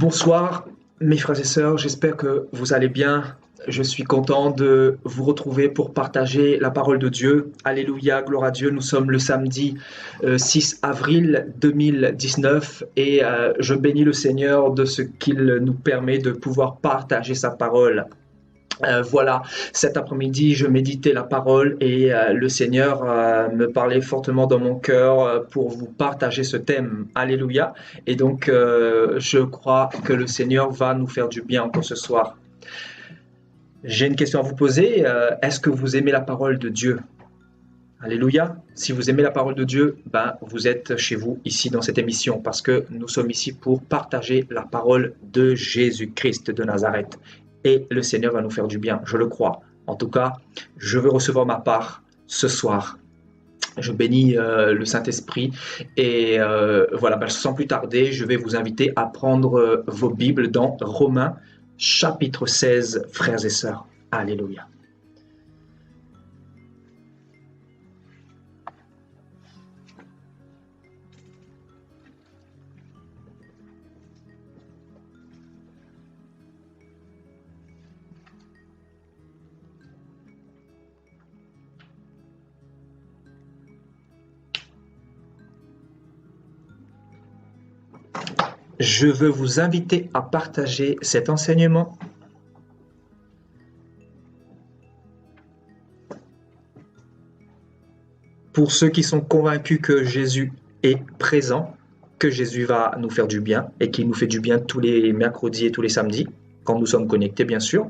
Bonsoir mes frères et sœurs, j'espère que vous allez bien. Je suis content de vous retrouver pour partager la parole de Dieu. Alléluia, gloire à Dieu. Nous sommes le samedi 6 avril 2019 et je bénis le Seigneur de ce qu'il nous permet de pouvoir partager sa parole. Voilà, cet après-midi, je méditais la parole et le Seigneur me parlait fortement dans mon cœur pour vous partager ce thème. Alléluia. Et donc, je crois que le Seigneur va nous faire du bien encore ce soir. J'ai une question à vous poser. Est-ce que vous aimez la parole de Dieu? Alléluia. Si vous aimez la parole de Dieu, vous êtes chez vous ici dans cette émission parce que nous sommes ici pour partager la parole de Jésus-Christ de Nazareth. Et le Seigneur va nous faire du bien, je le crois. En tout cas, je veux recevoir ma part ce soir. Je bénis le Saint-Esprit et voilà, sans plus tarder, je vais vous inviter à prendre vos Bibles dans Romains chapitre 16, frères et sœurs. Alléluia. Je veux vous inviter à partager cet enseignement. Pour ceux qui sont convaincus que Jésus est présent, que Jésus va nous faire du bien et qu'il nous fait du bien tous les mercredis et tous les samedis, quand nous sommes connectés bien sûr.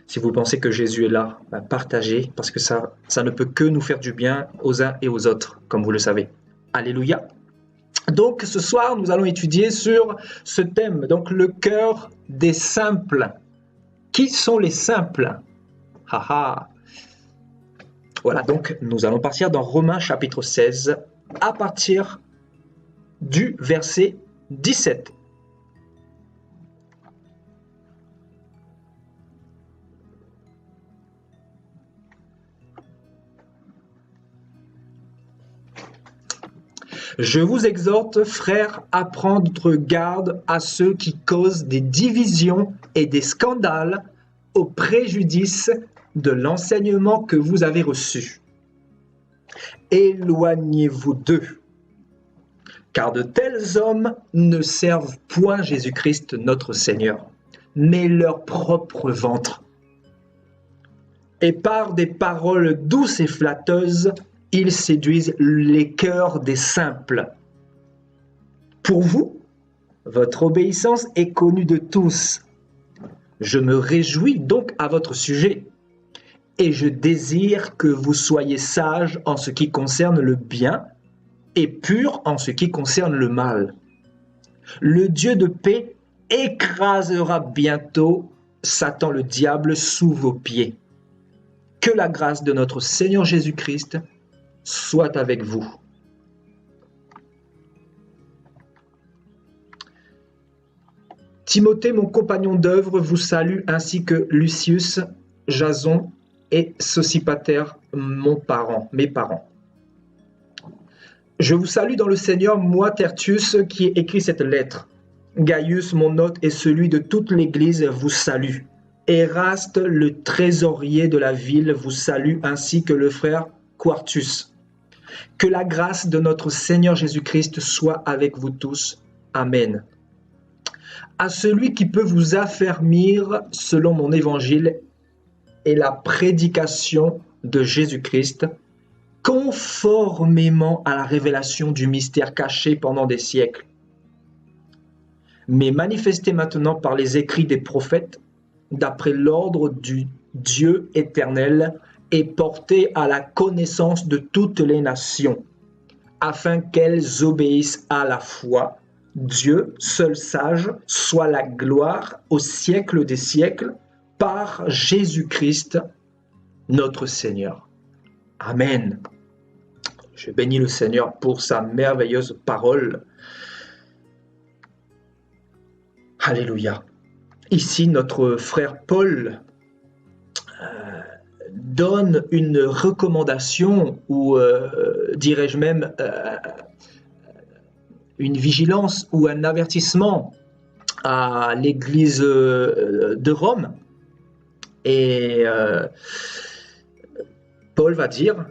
Si vous pensez que Jésus est là, partagez parce que ça ne peut que nous faire du bien aux uns et aux autres, comme vous le savez. Alléluia. Donc ce soir, nous allons étudier sur ce thème, donc le cœur des simples. Qui sont les simples? Voilà, donc nous allons partir dans Romains chapitre 16 à partir du verset 17. Je vous exhorte, frères, à prendre garde à ceux qui causent des divisions et des scandales au préjudice de l'enseignement que vous avez reçu. Éloignez-vous d'eux, car de tels hommes ne servent point Jésus-Christ notre Seigneur, mais leur propre ventre. Et par des paroles douces et flatteuses, ils séduisent les cœurs des simples. Pour vous, votre obéissance est connue de tous. Je me réjouis donc à votre sujet, et je désire que vous soyez sages en ce qui concerne le bien et purs en ce qui concerne le mal. Le Dieu de paix écrasera bientôt Satan le diable sous vos pieds. Que la grâce de notre Seigneur Jésus-Christ soit avec vous. Timothée, mon compagnon d'œuvre, vous salue, ainsi que Lucius, Jason et Sosipater, mes parents. Je vous salue dans le Seigneur, moi, Tertius, qui ai écrit cette lettre. Gaius, mon hôte, et celui de toute l'Église vous salue. Éraste, le trésorier de la ville, vous salue, ainsi que le frère Quartus. Que la grâce de notre Seigneur Jésus-Christ soit avec vous tous. Amen. À celui qui peut vous affermir selon mon évangile et la prédication de Jésus-Christ, conformément à la révélation du mystère caché pendant des siècles, mais manifesté maintenant par les écrits des prophètes, d'après l'ordre du Dieu éternel, et porté à la connaissance de toutes les nations, afin qu'elles obéissent à la foi. Dieu, seul sage, soit la gloire au siècle des siècles, par Jésus-Christ, notre Seigneur. Amen. Je bénis le Seigneur pour sa merveilleuse parole. Alléluia. Ici, notre frère Paul donne une recommandation ou dirais-je même une vigilance ou un avertissement à l'église de Rome. Et Paul va dire,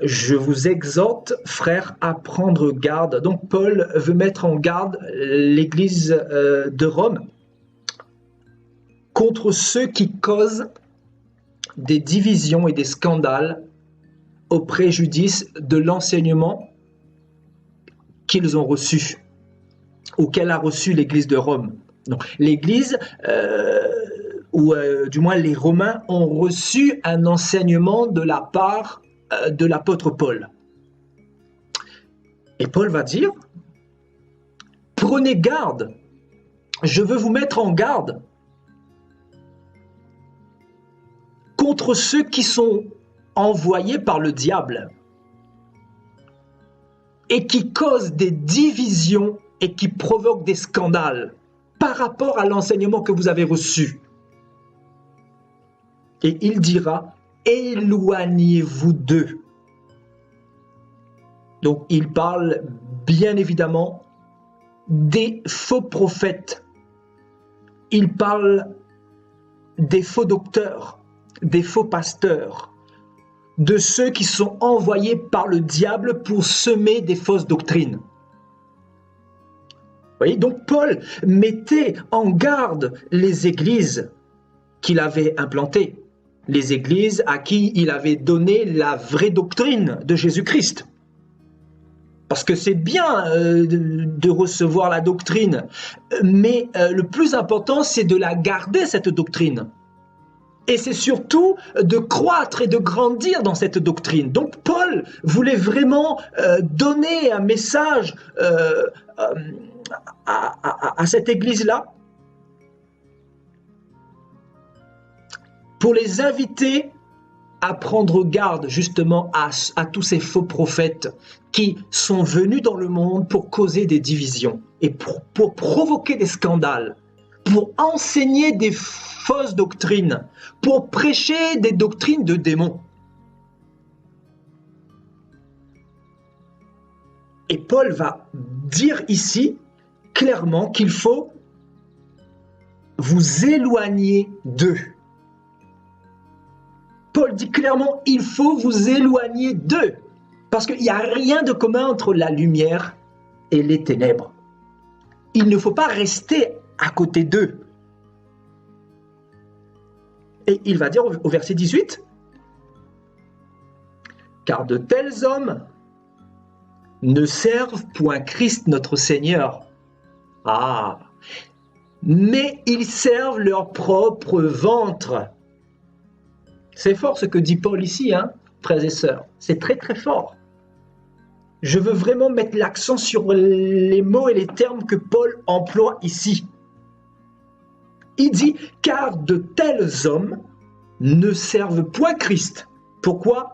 je vous exhorte, frères, à prendre garde. Donc Paul veut mettre en garde l'église de Rome contre ceux qui causent des divisions et des scandales au préjudice de l'enseignement qu'ils ont reçu ou qu'elle a reçu l'église de Rome. Donc l'église, ou du moins les Romains, ont reçu un enseignement de la part de l'apôtre Paul. Et Paul va dire, prenez garde, je veux vous mettre en garde contre ceux qui sont envoyés par le diable et qui causent des divisions et qui provoquent des scandales par rapport à l'enseignement que vous avez reçu. Et il dira, éloignez-vous d'eux. Donc il parle bien évidemment des faux prophètes. Il parle des faux docteurs, des faux pasteurs, de ceux qui sont envoyés par le diable pour semer des fausses doctrines. Vous voyez, donc Paul mettait en garde les églises qu'il avait implantées, les églises à qui il avait donné la vraie doctrine de Jésus-Christ. Parce que c'est bien de recevoir la doctrine, mais le plus important, c'est de la garder, cette doctrine. Et c'est surtout de croître et de grandir dans cette doctrine. Donc Paul voulait vraiment donner un message à cette église-là pour les inviter à prendre garde justement à tous ces faux prophètes qui sont venus dans le monde pour causer des divisions et pour provoquer des scandales, pour enseigner des fausses doctrines, pour prêcher des doctrines de démons. Et Paul va dire ici clairement qu'il faut vous éloigner d'eux. Paul dit clairement, il faut vous éloigner d'eux, parce qu'il n'y a rien de commun entre la lumière et les ténèbres. Il ne faut pas rester à côté d'eux. Et il va dire au verset 18, « Car de tels hommes ne servent point Christ notre Seigneur. Ah, mais ils servent leur propre ventre. » C'est fort ce que dit Paul ici, hein, frères et sœurs. C'est très très fort. Je veux vraiment mettre l'accent sur les mots et les termes que Paul emploie ici. Il dit, car de tels hommes ne servent point Christ. Pourquoi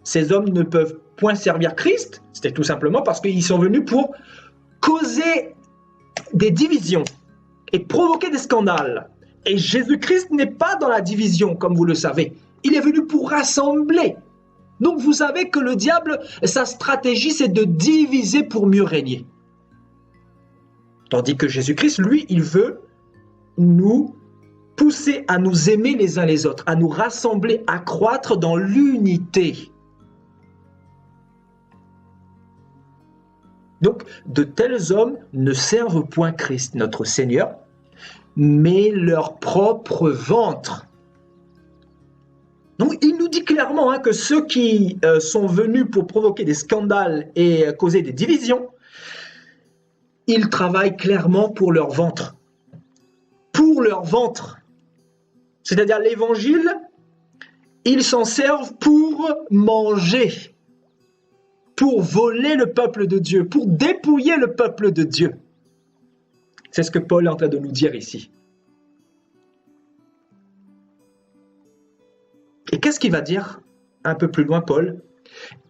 ces hommes ne peuvent point servir Christ? C'était tout simplement parce qu'ils sont venus pour causer des divisions et provoquer des scandales. Et Jésus-Christ n'est pas dans la division, comme vous le savez. Il est venu pour rassembler. Donc vous savez que le diable, sa stratégie, c'est de diviser pour mieux régner. Tandis que Jésus-Christ, lui, il veut nous pousser à nous aimer les uns les autres, à nous rassembler, à croître dans l'unité. Donc, de tels hommes ne servent point Christ, notre Seigneur, mais leur propre ventre. Donc, il nous dit clairement que ceux qui sont venus pour provoquer des scandales et causer des divisions, ils travaillent clairement pour leur ventre. Pour leur ventre. C'est-à-dire l'évangile, ils s'en servent pour manger, pour voler le peuple de Dieu, pour dépouiller le peuple de Dieu. C'est ce que Paul est en train de nous dire ici. Et qu'est-ce qu'il va dire un peu plus loin, Paul?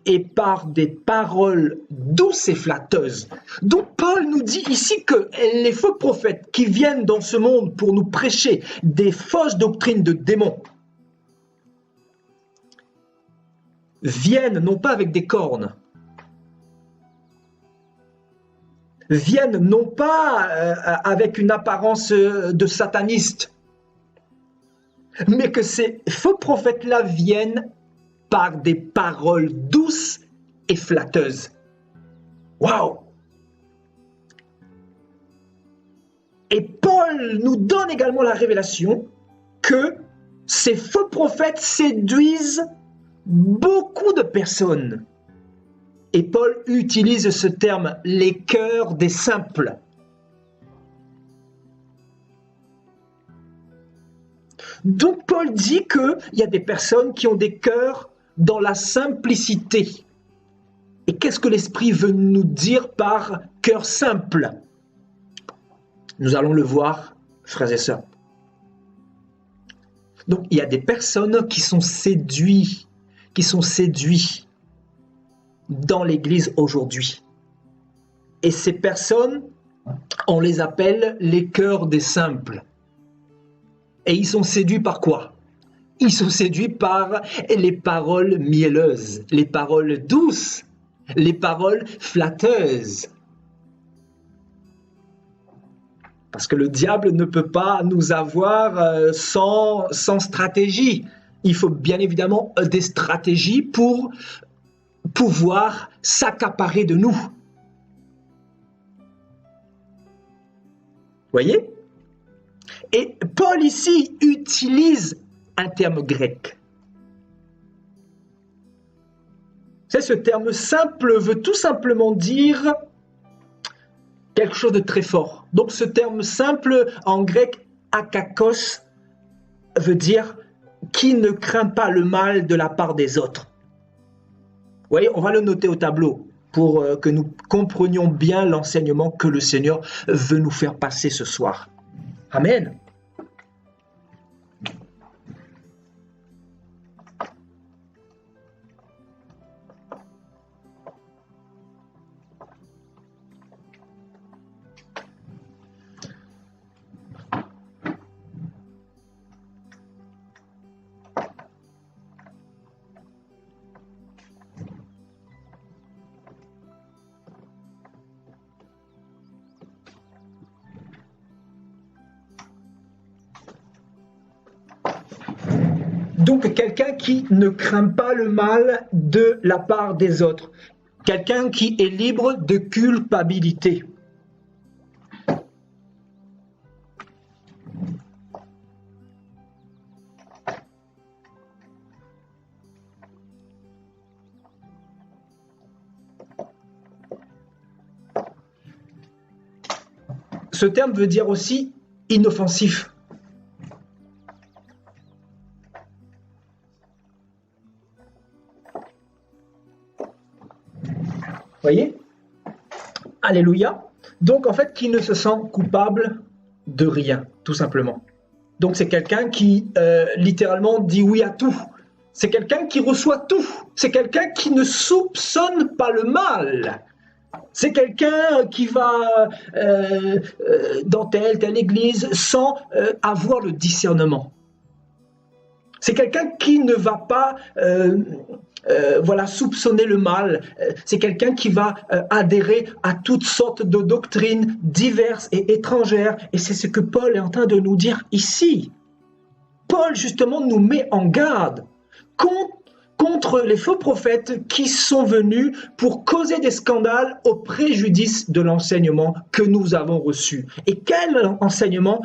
Et par des paroles douces et flatteuses. Donc Paul nous dit ici que les faux prophètes qui viennent dans ce monde pour nous prêcher des fausses doctrines de démons viennent non pas avec des cornes, viennent non pas avec une apparence de sataniste, mais que ces faux prophètes-là viennent par des paroles douces et flatteuses. Waouh! Et Paul nous donne également la révélation que ces faux prophètes séduisent beaucoup de personnes. Et Paul utilise ce terme, les cœurs des simples. Donc Paul dit qu'il y a des personnes qui ont des cœurs dans la simplicité. Et qu'est-ce que l'Esprit veut nous dire par cœur simple? Nous allons le voir, frères et sœurs. Donc il y a des personnes qui sont séduites dans l'Église aujourd'hui. Et ces personnes, on les appelle les cœurs des simples. Et ils sont séduits par quoi? Ils sont séduits par les paroles mielleuses, les paroles douces, les paroles flatteuses. Parce que le diable ne peut pas nous avoir sans stratégie. Il faut bien évidemment des stratégies pour pouvoir s'accaparer de nous. Voyez? Et Paul ici utilise un terme grec. C'est ce terme simple veut tout simplement dire quelque chose de très fort. Donc ce terme simple en grec akakos veut dire qui ne craint pas le mal de la part des autres. Vous voyez, on va le noter au tableau pour que nous comprenions bien l'enseignement que le Seigneur veut nous faire passer ce soir. Amen. Donc quelqu'un qui ne craint pas le mal de la part des autres. Quelqu'un qui est libre de culpabilité. Ce terme veut dire aussi inoffensif. Voyez? Alléluia. Donc, en fait, qui ne se sent coupable de rien, tout simplement. Donc, c'est quelqu'un qui, littéralement, dit oui à tout. C'est quelqu'un qui reçoit tout. C'est quelqu'un qui ne soupçonne pas le mal. C'est quelqu'un qui va dans telle église sans avoir le discernement. C'est quelqu'un qui ne va pas soupçonner le mal. C'est quelqu'un qui va adhérer à toutes sortes de doctrines diverses et étrangères. Et c'est ce que Paul est en train de nous dire ici. Paul, justement, nous met en garde contre les faux prophètes qui sont venus pour causer des scandales au préjudice de l'enseignement que nous avons reçu. Et quel enseignement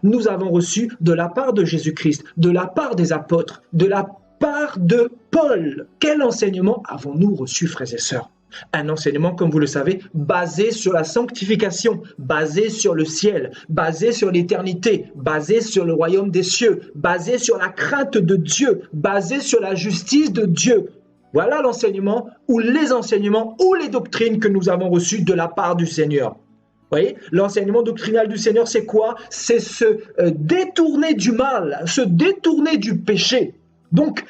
nous avons reçu de la part de Jésus-Christ, de la part des apôtres, de la part de Paul? Quel enseignement avons-nous reçu, frères et sœurs? Un enseignement, comme vous le savez, basé sur la sanctification, basé sur le ciel, basé sur l'éternité, basé sur le royaume des cieux, basé sur la crainte de Dieu, basé sur la justice de Dieu. Voilà l'enseignement ou les enseignements ou les doctrines que nous avons reçues de la part du Seigneur. Vous voyez, l'enseignement doctrinal du Seigneur, c'est quoi? C'est se détourner du mal, se détourner du péché. Donc,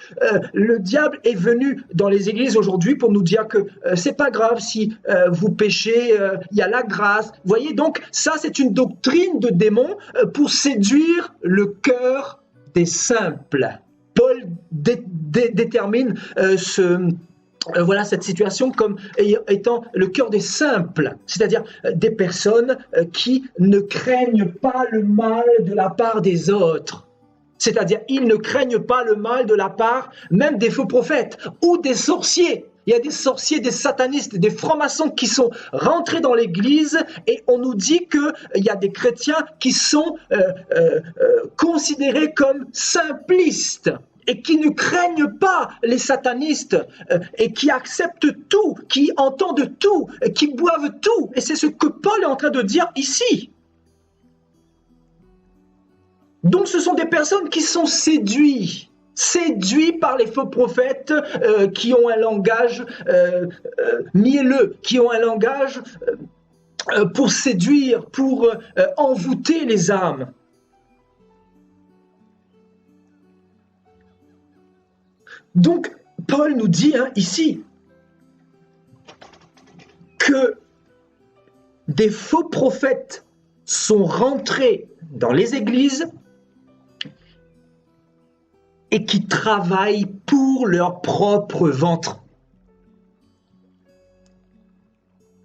le diable est venu dans les églises aujourd'hui pour nous dire que c'est pas grave si vous péchez, il y a la grâce. Vous voyez, donc ça, c'est une doctrine de démon pour séduire le cœur des simples. Paul détermine voilà cette situation comme étant le cœur des simples, c'est-à-dire des personnes qui ne craignent pas le mal de la part des autres. C'est-à-dire, ils ne craignent pas le mal de la part même des faux prophètes ou des sorciers. Il y a des sorciers, des satanistes, des francs-maçons qui sont rentrés dans l'Église et on nous dit qu'il y a des chrétiens qui sont considérés comme simplistes et qui ne craignent pas les satanistes et qui acceptent tout, qui entendent tout, qui boivent tout. Et c'est ce que Paul est en train de dire ici. Donc ce sont des personnes qui sont séduites par les faux prophètes qui ont un langage mielleux, qui ont un langage pour séduire, pour envoûter les âmes. Donc Paul nous dit ici que des faux prophètes sont rentrés dans les églises et qui travaillent pour leur propre ventre,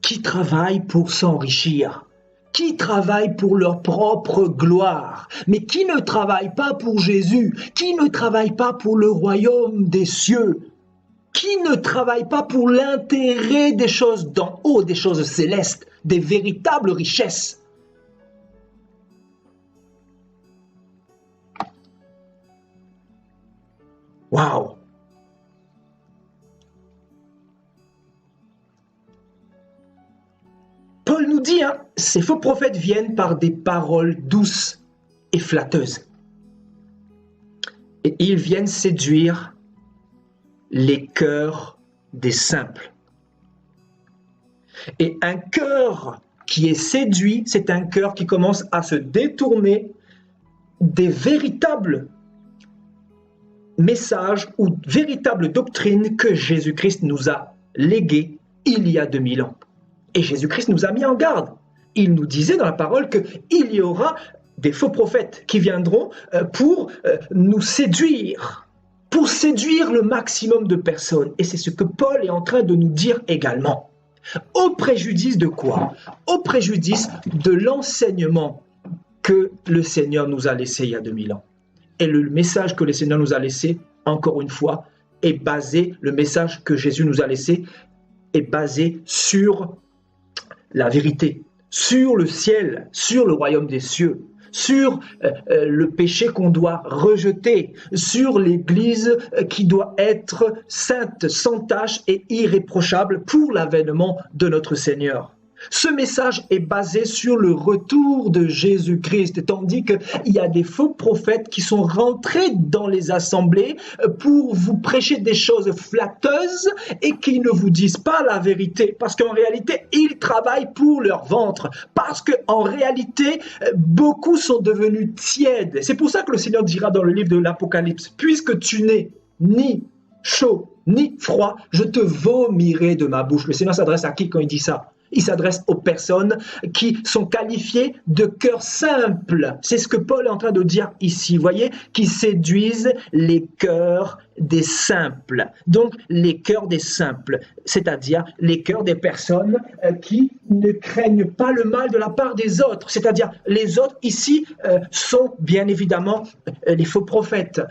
qui travaillent pour s'enrichir, qui travaillent pour leur propre gloire, mais qui ne travaillent pas pour Jésus, qui ne travaillent pas pour le royaume des cieux, qui ne travaillent pas pour l'intérêt des choses d'en haut, des choses célestes, des véritables richesses. Waouh! Paul nous dit, ces faux prophètes viennent par des paroles douces et flatteuses. Et ils viennent séduire les cœurs des simples. Et un cœur qui est séduit, c'est un cœur qui commence à se détourner des véritables messages ou véritables doctrines que Jésus-Christ nous a léguées il y a 2000 ans. Et Jésus-Christ nous a mis en garde. Il nous disait dans la parole qu'il y aura des faux prophètes qui viendront pour nous séduire, pour séduire le maximum de personnes. Et c'est ce que Paul est en train de nous dire également. Au préjudice de quoi? Au préjudice de l'enseignement que le Seigneur nous a laissé il y a 2000 ans. Et le message que le Seigneur nous a laissé, encore une fois, est basé, le message que Jésus nous a laissé est basé sur la vérité, sur le ciel, sur le royaume des cieux, sur le péché qu'on doit rejeter, sur l'Église qui doit être sainte, sans tache et irréprochable pour l'avènement de notre Seigneur. Ce message est basé sur le retour de Jésus-Christ, tandis qu'il y a des faux prophètes qui sont rentrés dans les assemblées pour vous prêcher des choses flatteuses et qui ne vous disent pas la vérité, parce qu'en réalité, ils travaillent pour leur ventre, parce qu'en réalité, beaucoup sont devenus tièdes. C'est pour ça que le Seigneur dira dans le livre de l'Apocalypse, « Puisque tu n'es ni chaud ni froid, je te vomirai de ma bouche. » Le Seigneur s'adresse à qui quand il dit ça? Il s'adresse aux personnes qui sont qualifiées de cœur simple. C'est ce que Paul est en train de dire ici, vous voyez, qui séduisent les cœurs des simples. Donc, les cœurs des simples, c'est-à-dire les cœurs des personnes qui ne craignent pas le mal de la part des autres. C'est-à-dire, les autres ici sont bien évidemment les faux prophètes,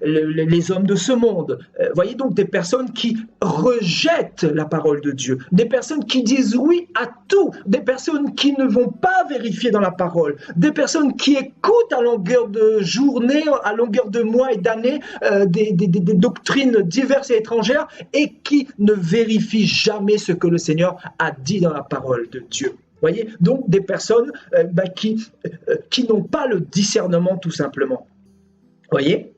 les hommes de ce monde. Voyez donc des personnes qui rejettent la parole de Dieu, des personnes qui disent oui à tout, des personnes qui ne vont pas vérifier dans la parole, des personnes qui écoutent à longueur de journée, à longueur de mois et d'années des doctrines diverses et étrangères et qui ne vérifient jamais ce que le Seigneur a dit dans la parole de Dieu. Voyez, donc des personnes qui n'ont pas le discernement tout simplement. Voyez?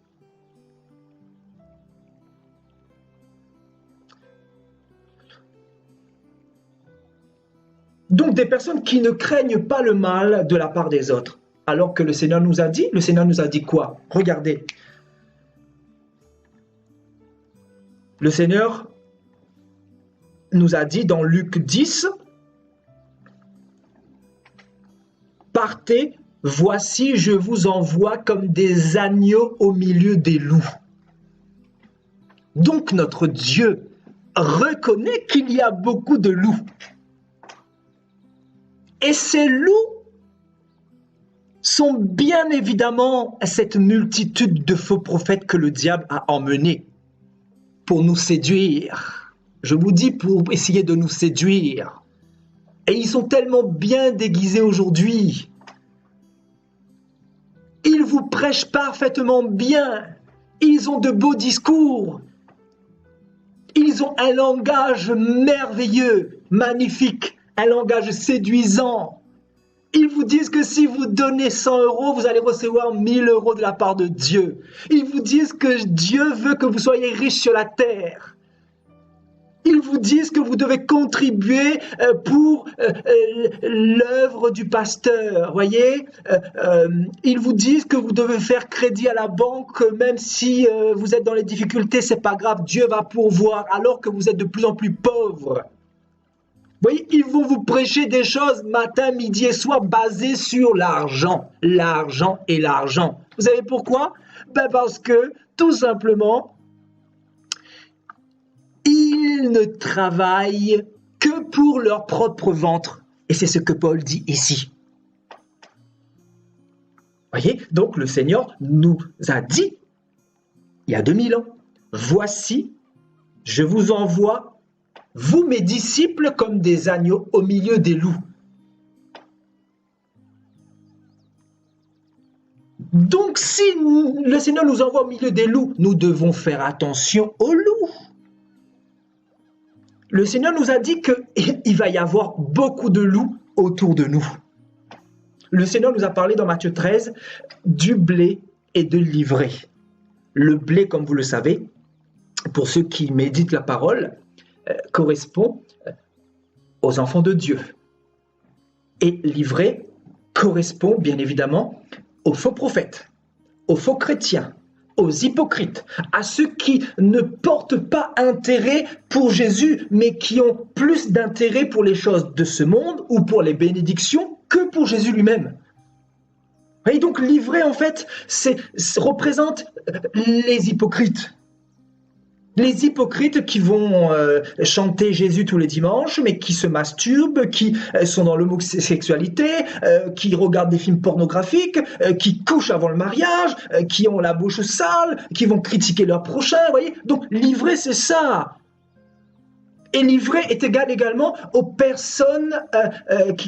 Donc des personnes qui ne craignent pas le mal de la part des autres. Alors que le Seigneur nous a dit quoi? Regardez. Le Seigneur nous a dit dans Luc 10, « Partez, voici je vous envoie comme des agneaux au milieu des loups. » Donc notre Dieu reconnaît qu'il y a beaucoup de loups. Et ces loups sont bien évidemment cette multitude de faux prophètes que le diable a emmenés pour nous séduire. Je vous dis, pour essayer de nous séduire. Et ils sont tellement bien déguisés aujourd'hui. Ils vous prêchent parfaitement bien. Ils ont de beaux discours. Ils ont un langage merveilleux, magnifique, un langage séduisant. Ils vous disent que si vous donnez 100 €, vous allez recevoir 1000 € de la part de Dieu. Ils vous disent que Dieu veut que vous soyez riches sur la terre. Ils vous disent que vous devez contribuer pour l'œuvre du pasteur, voyez. Ils vous disent que vous devez faire crédit à la banque, même si vous êtes dans les difficultés, c'est pas grave, Dieu va pourvoir, alors que vous êtes de plus en plus pauvres. Vous voyez, ils vont vous prêcher des choses matin, midi et soir basées sur l'argent, l'argent et l'argent. Vous savez pourquoi? Parce que, tout simplement, ils ne travaillent que pour leur propre ventre. Et c'est ce que Paul dit ici. Voyez, donc le Seigneur nous a dit, il y a 2000 ans, « Voici, je vous envoie, vous mes disciples, comme des agneaux au milieu des loups. » Donc si le Seigneur nous envoie au milieu des loups, nous devons faire attention aux loups. Le Seigneur nous a dit qu'il va y avoir beaucoup de loups autour de nous. Le Seigneur nous a parlé dans Matthieu 13 du blé et de l'ivraie. Le blé, comme vous le savez, pour ceux qui méditent la parole, correspond aux enfants de Dieu. Et l'ivraie correspond bien évidemment aux faux prophètes, aux faux chrétiens, aux hypocrites, à ceux qui ne portent pas intérêt pour Jésus, mais qui ont plus d'intérêt pour les choses de ce monde ou pour les bénédictions que pour Jésus lui-même. Et donc l'ivraie, en fait, représente les hypocrites. Les hypocrites qui vont chanter Jésus tous les dimanches, mais qui se masturbent, qui sont dans l'homosexualité, qui regardent des films pornographiques, qui couchent avant le mariage, qui ont la bouche sale, qui vont critiquer leur prochain, vous voyez. Donc l'ivraie, c'est ça. Et l'ivraie est égale également aux personnes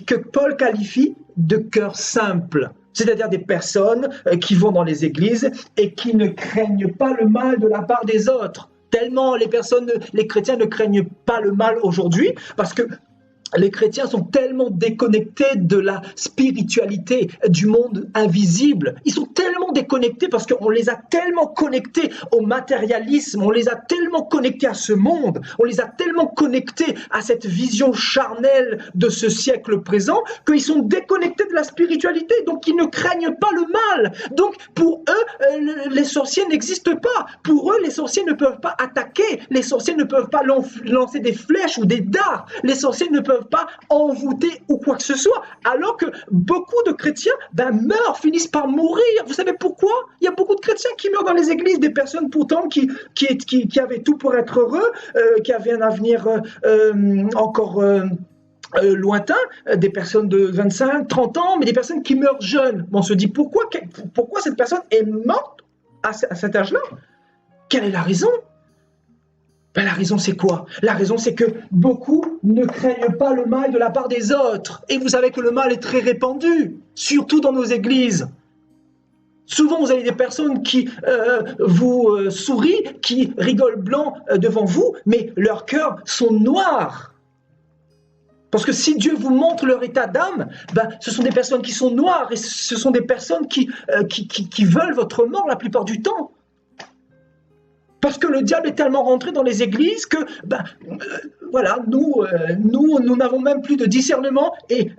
que Paul qualifie de cœur simple. C'est-à-dire des personnes qui vont dans les églises et qui ne craignent pas le mal de la part des autres. Tellement les chrétiens ne craignent pas le mal aujourd'hui, parce que les chrétiens sont tellement déconnectés de la spiritualité, du monde invisible. Ils sont tellement déconnectés parce qu'on les a tellement connectés au matérialisme, on les a tellement connectés à ce monde, on les a tellement connectés à cette vision charnelle de ce siècle présent qu'ils sont déconnectés de la spiritualité, donc ils ne craignent pas le mal. Donc pour eux, les sorciers n'existent pas. Pour eux, les sorciers ne peuvent pas attaquer, les sorciers ne peuvent pas lancer des flèches ou des dards, les sorciers ne peuvent pas envoûter ou quoi que ce soit, alors que beaucoup de chrétiens meurent, finissent par mourir. Vous savez pourquoi? Il y a beaucoup de chrétiens qui meurent dans les églises, des personnes pourtant qui avaient tout pour être heureux, qui avaient un avenir encore lointain, des personnes de 25, 30 ans, mais des personnes qui meurent jeunes. On se dit pourquoi cette personne est morte à cet âge-là? Quelle est la raison? La raison, c'est quoi? La raison, c'est que beaucoup ne craignent pas le mal de la part des autres. Et vous savez que le mal est très répandu, surtout dans nos églises. Souvent, vous avez des personnes qui vous sourient, qui rigolent blanc devant vous, mais leurs cœurs sont noirs. Parce que si Dieu vous montre leur état d'âme, ce sont des personnes qui sont noires et ce sont des personnes qui veulent votre mort la plupart du temps. Parce que le diable est tellement rentré dans les églises que, voilà, nous n'avons même plus de discernement et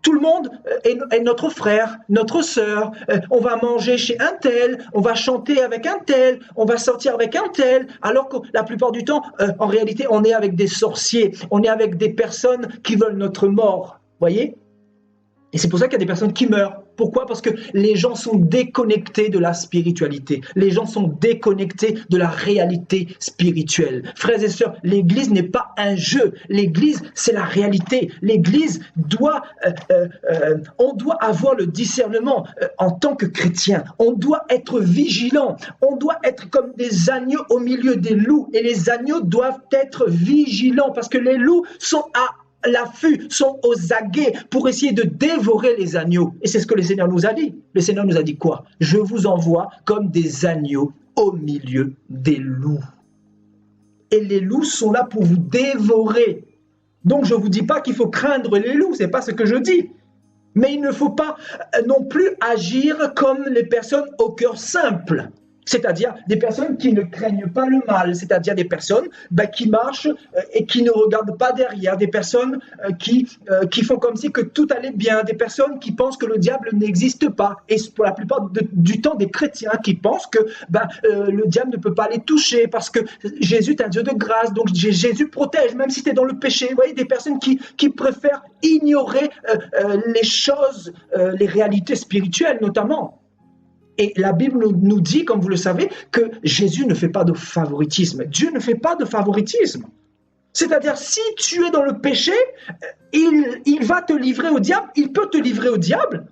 tout le monde est notre frère, notre sœur. On va manger chez un tel, on va chanter avec un tel, on va sortir avec un tel, alors que la plupart du temps, en réalité, on est avec des sorciers, on est avec des personnes qui veulent notre mort, voyez? Et c'est pour ça qu'il y a des personnes qui meurent. Pourquoi? Parce que les gens sont déconnectés de la spiritualité. Les gens sont déconnectés de la réalité spirituelle. Frères et sœurs, l'Église n'est pas un jeu. L'Église, c'est la réalité. L'Église on doit avoir le discernement en tant que chrétien. On doit être vigilant. On doit être comme des agneaux au milieu des loups. Et les agneaux doivent être vigilants parce que les loups sont à l'affût, sont aux aguets pour essayer de dévorer les agneaux. Et c'est ce que le Seigneur nous a dit. Le Seigneur nous a dit quoi? Je vous envoie comme des agneaux au milieu des loups. Et les loups sont là pour vous dévorer. Donc je ne vous dis pas qu'il faut craindre les loups, ce n'est pas ce que je dis. Mais il ne faut pas non plus agir comme les personnes au cœur simple. C'est-à-dire des personnes qui ne craignent pas le mal, c'est-à-dire des personnes qui marchent et qui ne regardent pas derrière, des personnes qui font comme si que tout allait bien, des personnes qui pensent que le diable n'existe pas. Et pour la plupart du temps, des chrétiens qui pensent que le diable ne peut pas les toucher parce que Jésus est un Dieu de grâce, donc Jésus protège, même si tu es dans le péché. Vous voyez, des personnes qui préfèrent ignorer les choses, les réalités spirituelles notamment. Et la Bible nous dit, comme vous le savez, que Jésus ne fait pas de favoritisme. Dieu ne fait pas de favoritisme. C'est-à-dire, si tu es dans le péché, il va te livrer au diable, il peut te livrer au diable,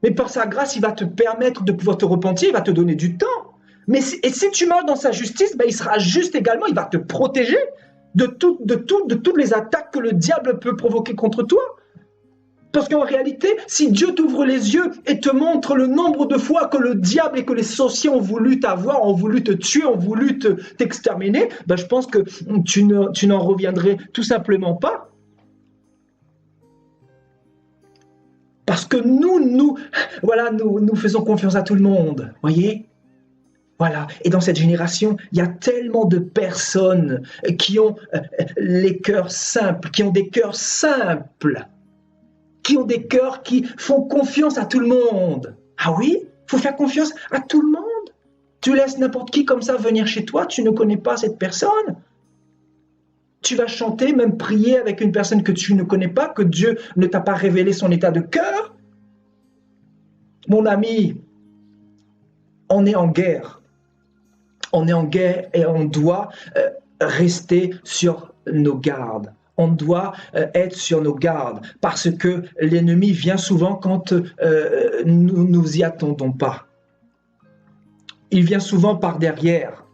mais par sa grâce, il va te permettre de pouvoir te repentir, il va te donner du temps. Et si tu marches dans sa justice, il sera juste également, il va te protéger de toutes les attaques que le diable peut provoquer contre toi. Parce qu'en réalité, si Dieu t'ouvre les yeux et te montre le nombre de fois que le diable et que les sorciers ont voulu t'avoir, ont voulu te tuer, ont voulu t'exterminer, je pense que tu n'en reviendrais tout simplement pas. Parce que nous faisons confiance à tout le monde, voyez ? Voilà. Et dans cette génération, il y a tellement de personnes qui ont les cœurs simples, qui ont des cœurs simples, qui ont des cœurs qui font confiance à tout le monde. Ah oui, il faut faire confiance à tout le monde. Tu laisses n'importe qui comme ça venir chez toi, tu ne connais pas cette personne. Tu vas chanter, même prier avec une personne que tu ne connais pas, que Dieu ne t'a pas révélé son état de cœur. Mon ami, on est en guerre. On est en guerre et on doit rester sur nos gardes. On doit être sur nos gardes parce que l'ennemi vient souvent quand nous nous y attendons pas. Il vient souvent par derrière.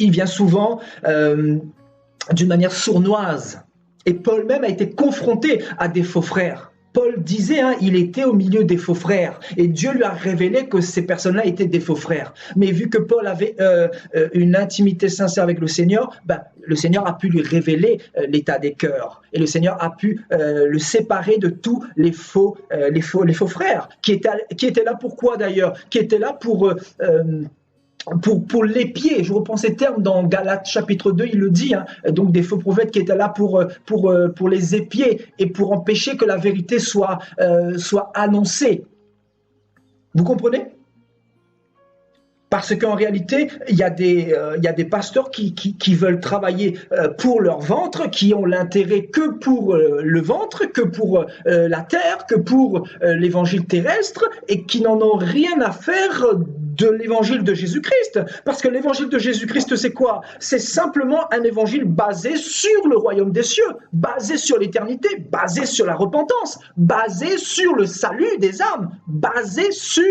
Il vient souvent d'une manière sournoise. Et Paul même a été confronté à des faux frères. Paul disait, il était au milieu des faux frères. Et Dieu lui a révélé que ces personnes-là étaient des faux frères. Mais vu que Paul avait une intimité sincère avec le Seigneur a pu lui révéler l'état des cœurs. Et le Seigneur a pu le séparer de tous les faux frères. Qui étaient là pour quoi d'ailleurs? Qui étaient là pour l'épier. Je reprends ces termes dans Galates chapitre 2, il le dit, donc des faux prophètes qui étaient là pour les épier et pour empêcher que la vérité soit annoncée. Vous comprenez? Parce qu'en réalité, il y a des pasteurs qui veulent travailler pour leur ventre, qui ont l'intérêt que pour le ventre, que pour la terre, que pour l'évangile terrestre, et qui n'en ont rien à faire de l'évangile de Jésus-Christ. Parce que l'évangile de Jésus-Christ, c'est quoi? C'est simplement un évangile basé sur le royaume des cieux, basé sur l'éternité, basé sur la repentance, basé sur le salut des âmes, basé sur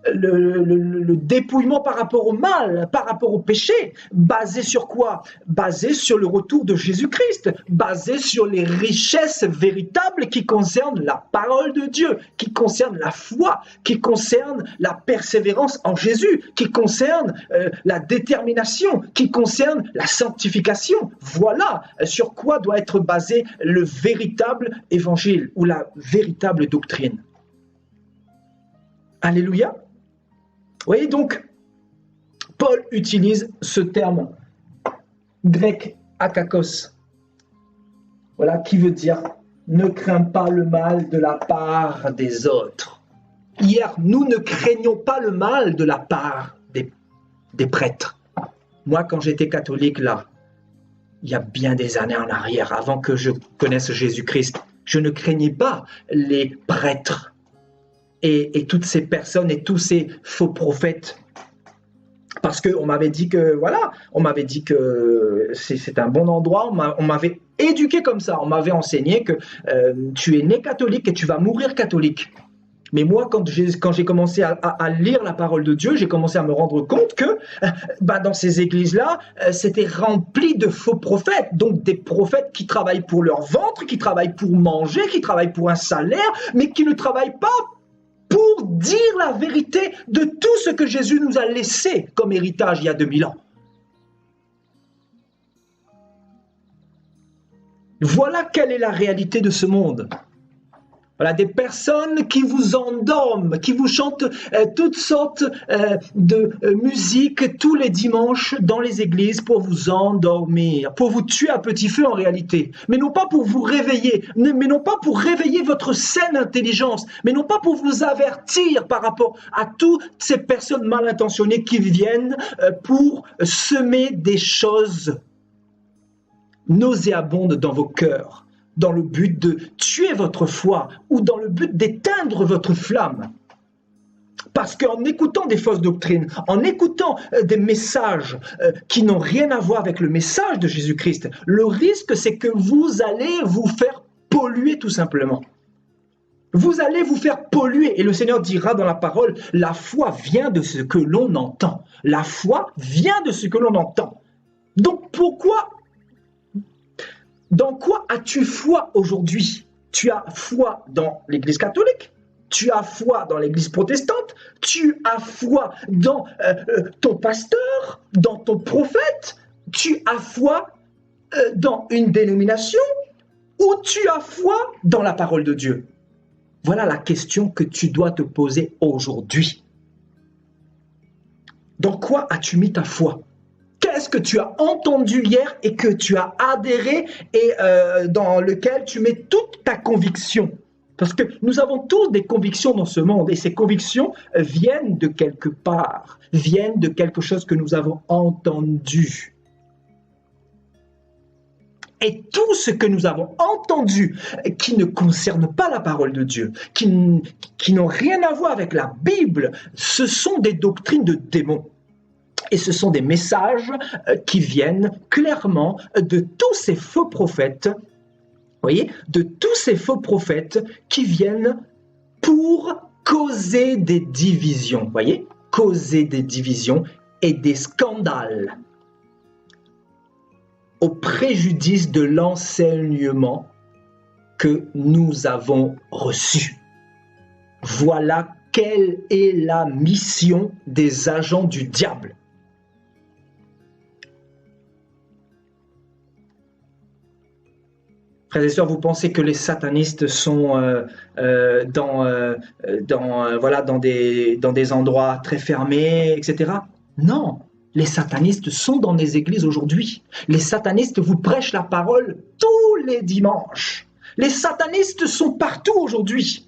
le dépouillement par rapport au mal, par rapport au péché, basé sur quoi? Basé sur le retour de Jésus-Christ, basé sur les richesses véritables qui concernent la parole de Dieu, qui concernent la foi, qui concernent la persévérance en Jésus, qui concernent la détermination, qui concernent la sanctification. Voilà sur quoi doit être basé le véritable évangile ou la véritable doctrine. Alléluia. Vous voyez donc, Paul utilise ce terme grec akakos, voilà, qui veut dire ne crains pas le mal de la part des autres. Hier, nous ne craignions pas le mal de la part des prêtres. Moi, quand j'étais catholique, là, il y a bien des années en arrière, avant que je connaisse Jésus-Christ, je ne craignais pas les prêtres. et toutes ces personnes et tous ces faux prophètes. Parce qu'on m'avait dit que, voilà, on m'avait dit que c'est un bon endroit, on m'avait éduqué comme ça, on m'avait enseigné que tu es né catholique et tu vas mourir catholique. Mais moi, quand j'ai commencé à lire la parole de Dieu, j'ai commencé à me rendre compte que dans ces églises-là, c'était rempli de faux prophètes. Donc des prophètes qui travaillent pour leur ventre, qui travaillent pour manger, qui travaillent pour un salaire, mais qui ne travaillent pas pour dire la vérité de tout ce que Jésus nous a laissé comme héritage il y a 2000 ans. Voilà quelle est la réalité de ce monde. Voilà, des personnes qui vous endorment, qui vous chantent toutes sortes de musique tous les dimanches dans les églises pour vous endormir, pour vous tuer à petit feu en réalité, mais non pas pour vous réveiller, mais non pas pour réveiller votre saine intelligence, mais non pas pour vous avertir par rapport à toutes ces personnes mal intentionnées qui viennent pour semer des choses nauséabondes dans vos cœurs, dans le but de tuer votre foi ou dans le but d'éteindre votre flamme. Parce qu'en écoutant des fausses doctrines, en écoutant des messages qui n'ont rien à voir avec le message de Jésus-Christ, le risque c'est que vous allez vous faire polluer tout simplement. Vous allez vous faire polluer et le Seigneur dira dans la parole, la foi vient de ce que l'on entend. La foi vient de ce que l'on entend. Donc pourquoi dans quoi as-tu foi aujourd'hui? Tu as foi dans l'Église catholique, tu as foi dans l'Église protestante, tu as foi dans ton pasteur, dans ton prophète, tu as foi dans une dénomination ou tu as foi dans la parole de Dieu? Voilà la question que tu dois te poser aujourd'hui. Dans quoi as-tu mis ta foi? Qu'est-ce que tu as entendu hier et que tu as adhéré et dans lequel tu mets toute ta conviction? Parce que nous avons tous des convictions dans ce monde et ces convictions viennent de quelque part, viennent de quelque chose que nous avons entendu. Et tout ce que nous avons entendu qui ne concerne pas la parole de Dieu, qui n'ont rien à voir avec la Bible, ce sont des doctrines de démons. Et ce sont des messages qui viennent clairement de tous ces faux prophètes, voyez, de tous ces faux prophètes qui viennent pour causer des divisions, voyez, causer des divisions et des scandales au préjudice de l'enseignement que nous avons reçu. Voilà quelle est la mission des agents du diable. Frères et sœurs, vous pensez que les satanistes sont dans des endroits très fermés, etc. Non, les satanistes sont dans les églises aujourd'hui. Les satanistes vous prêchent la parole tous les dimanches. Les satanistes sont partout aujourd'hui.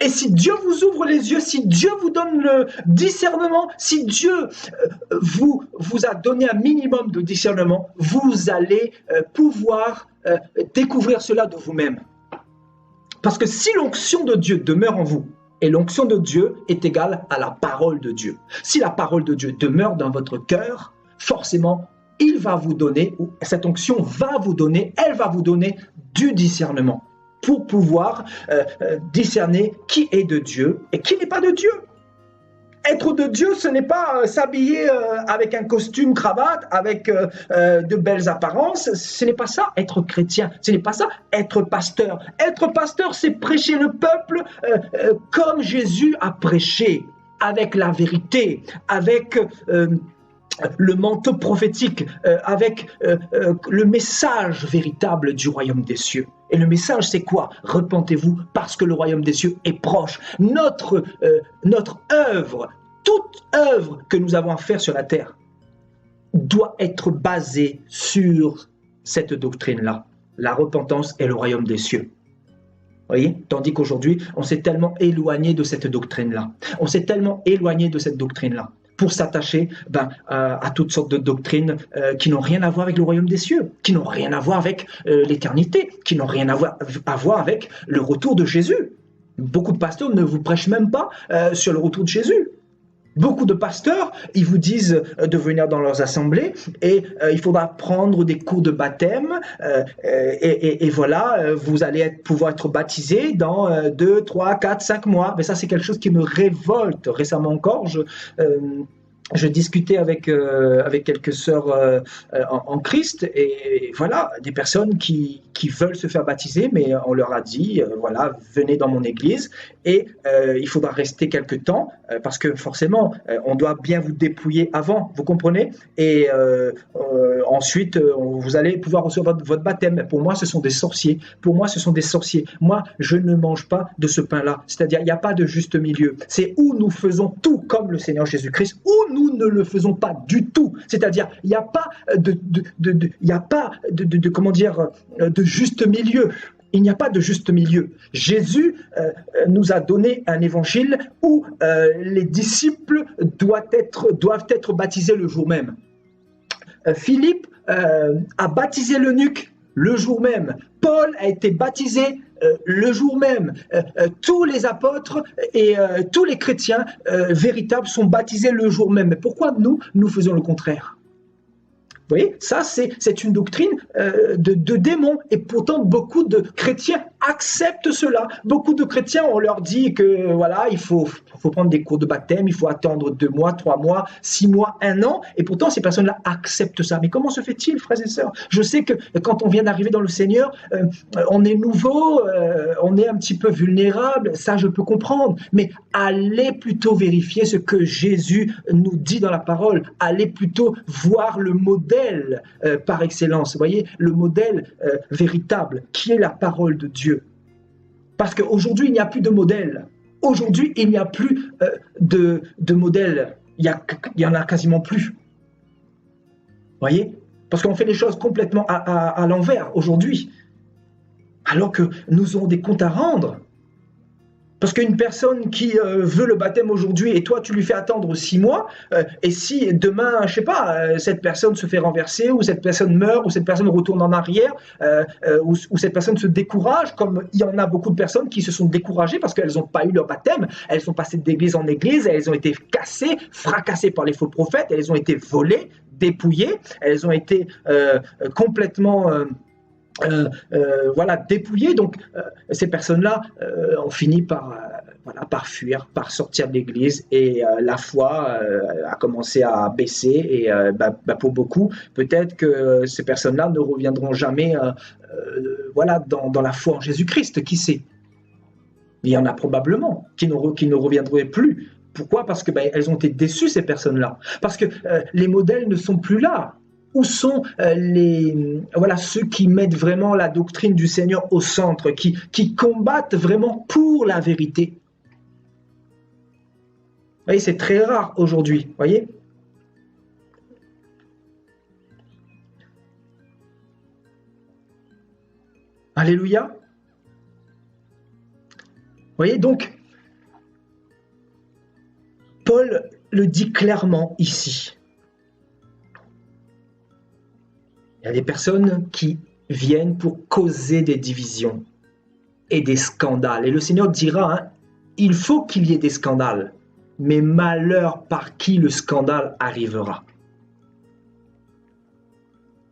Et si Dieu vous ouvre les yeux, si Dieu vous donne le discernement, si Dieu vous a donné un minimum de discernement, vous allez pouvoir découvrir cela de vous-même. Parce que si l'onction de Dieu demeure en vous, et l'onction de Dieu est égale à la parole de Dieu. Si la parole de Dieu demeure dans votre cœur, forcément, il va vous donner, ou cette onction va vous donner, elle va vous donner du discernement pour pouvoir discerner qui est de Dieu et qui n'est pas de Dieu. Être de Dieu, ce n'est pas s'habiller avec un costume, cravate, avec de belles apparences. Ce n'est pas ça, être chrétien. Ce n'est pas ça, être pasteur. Être pasteur, c'est prêcher le peuple comme Jésus a prêché, avec la vérité, avec le manteau prophétique, avec le message véritable du royaume des cieux. Et le message, c'est quoi? Repentez-vous parce que le royaume des cieux est proche. Notre œuvre, toute œuvre que nous avons à faire sur la terre, doit être basée sur cette doctrine-là, la repentance et le royaume des cieux. Voyez? Tandis qu'aujourd'hui, on s'est tellement éloigné de cette doctrine-là. On s'est tellement éloigné de cette doctrine-là pour s'attacher à toutes sortes de doctrines qui n'ont rien à voir avec le royaume des cieux, qui n'ont rien à voir avec l'éternité, qui n'ont rien à voir avec le retour de Jésus. Beaucoup de pasteurs ne vous prêchent même pas sur le retour de Jésus. Beaucoup de pasteurs, ils vous disent de venir dans leurs assemblées et il faudra prendre des cours de baptême et voilà, vous allez pouvoir être baptisé dans 2, 3, 4, 5 mois. Mais ça, c'est quelque chose qui me révolte. Récemment encore, je discutais avec quelques sœurs en Christ et voilà, des personnes qui veulent se faire baptiser, mais on leur a dit, voilà, venez dans mon église et il faudra rester quelque temps parce que forcément, on doit bien vous dépouiller avant, vous comprenez? Et ensuite, vous allez pouvoir recevoir votre baptême. Pour moi, ce sont des sorciers. Pour moi, ce sont des sorciers. Moi, je ne mange pas de ce pain-là. C'est-à-dire, il n'y a pas de juste milieu. C'est où nous faisons tout comme le Seigneur Jésus-Christ, ou nous ne le faisons pas du tout. C'est-à-dire, il n'y a pas comment dire, de juste milieu. Il n'y a pas de juste milieu. Jésus nous a donné un évangile où les disciples doivent être baptisés le jour même. Philippe a baptisé l'eunuque le jour même. Paul a été baptisé le jour même. Tous les apôtres et tous les chrétiens véritables sont baptisés le jour même. Mais pourquoi nous faisons le contraire? Vous voyez, ça c'est une doctrine de démons et pourtant beaucoup de chrétiens acceptent cela. Beaucoup de chrétiens, on leur dit que voilà, il faut prendre des cours de baptême, il faut attendre 2 mois, 3 mois, 6 mois, 1 an, et pourtant ces personnes-là acceptent ça. Mais comment se fait-il, frères et sœurs? Je sais que quand on vient d'arriver dans le Seigneur, on est nouveau, on est un petit peu vulnérable, ça je peux comprendre, mais allez plutôt vérifier ce que Jésus nous dit dans la parole, allez plutôt voir le modèle par excellence, vous voyez, le modèle véritable, qui est la parole de Dieu. Parce qu'aujourd'hui, il n'y a plus de modèle. Aujourd'hui, il n'y a plus de modèle. Il y en a quasiment plus. Vous voyez? Parce qu'on fait les choses complètement à l'envers aujourd'hui. Alors que nous avons des comptes à rendre. Parce qu'une personne qui veut le baptême aujourd'hui et toi tu lui fais attendre 6 mois, et si demain, je sais pas, cette personne se fait renverser ou cette personne meurt ou cette personne retourne en arrière ou cette personne se décourage, comme il y en a beaucoup de personnes qui se sont découragées parce qu'elles n'ont pas eu leur baptême, elles sont passées d'église en église, elles ont été cassées, fracassées par les faux prophètes, elles ont été volées, dépouillées, elles ont été complètement... voilà, dépouillées. Donc ces personnes-là ont fini par fuir, par sortir de l'église et la foi a commencé à baisser et pour beaucoup, peut-être que ces personnes-là ne reviendront jamais voilà, dans la foi en Jésus-Christ, qui sait? Il y en a probablement qui ne reviendraient plus. Pourquoi? Parce que elles ont été déçues, ces personnes-là. Parce que les modèles ne sont plus là. Où sont ceux qui mettent vraiment la doctrine du Seigneur au centre, qui combattent vraiment pour la vérité? Vous voyez, c'est très rare aujourd'hui, voyez. Alléluia. Vous voyez, donc, Paul le dit clairement ici. Il y a des personnes qui viennent pour causer des divisions et des scandales. Et le Seigneur dira, il faut qu'il y ait des scandales, mais malheur par qui le scandale arrivera.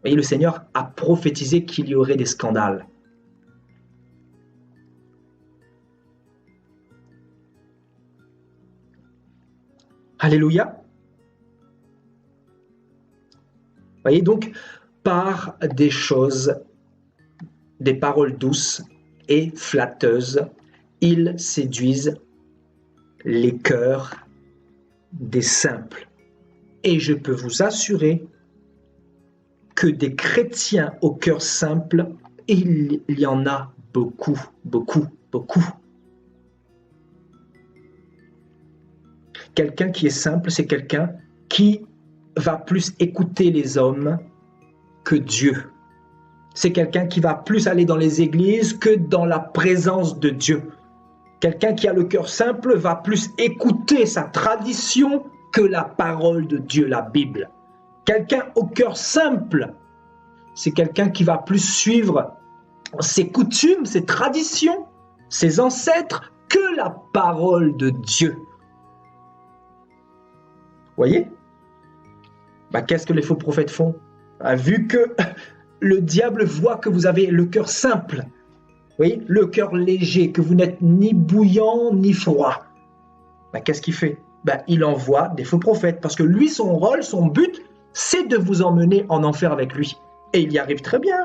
Et le Seigneur a prophétisé qu'il y aurait des scandales. Alléluia. Vous voyez donc, par des choses, des paroles douces et flatteuses, ils séduisent les cœurs des simples. Et je peux vous assurer que des chrétiens au cœur simple, il y en a beaucoup, beaucoup, beaucoup. Quelqu'un qui est simple, c'est quelqu'un qui va plus écouter les hommes que Dieu. C'est quelqu'un qui va plus aller dans les églises que dans la présence de Dieu. Quelqu'un qui a le cœur simple va plus écouter sa tradition que la parole de Dieu, la Bible. Quelqu'un au cœur simple, c'est quelqu'un qui va plus suivre ses coutumes, ses traditions, ses ancêtres, que la parole de Dieu. Voyez? Qu'est-ce que les faux prophètes font? Vu que le diable voit que vous avez le cœur simple, voyez, le cœur léger, que vous n'êtes ni bouillant ni froid, qu'est-ce qu'il fait? Il envoie des faux prophètes, parce que lui, son rôle, son but, c'est de vous emmener en enfer avec lui. Et il y arrive très bien.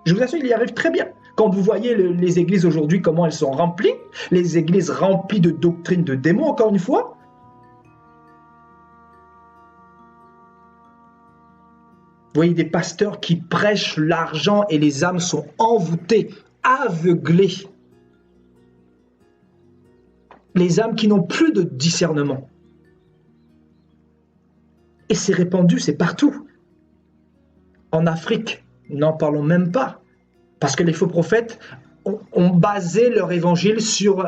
Je vous assure, il y arrive très bien. Quand vous voyez les églises aujourd'hui, comment elles sont remplies, les églises remplies de doctrines de démons, encore une fois, vous voyez des pasteurs qui prêchent l'argent et les âmes sont envoûtées, aveuglées. Les âmes qui n'ont plus de discernement. Et c'est répandu, c'est partout. En Afrique, n'en parlons même pas. Parce que les faux prophètes ont basé leur évangile sur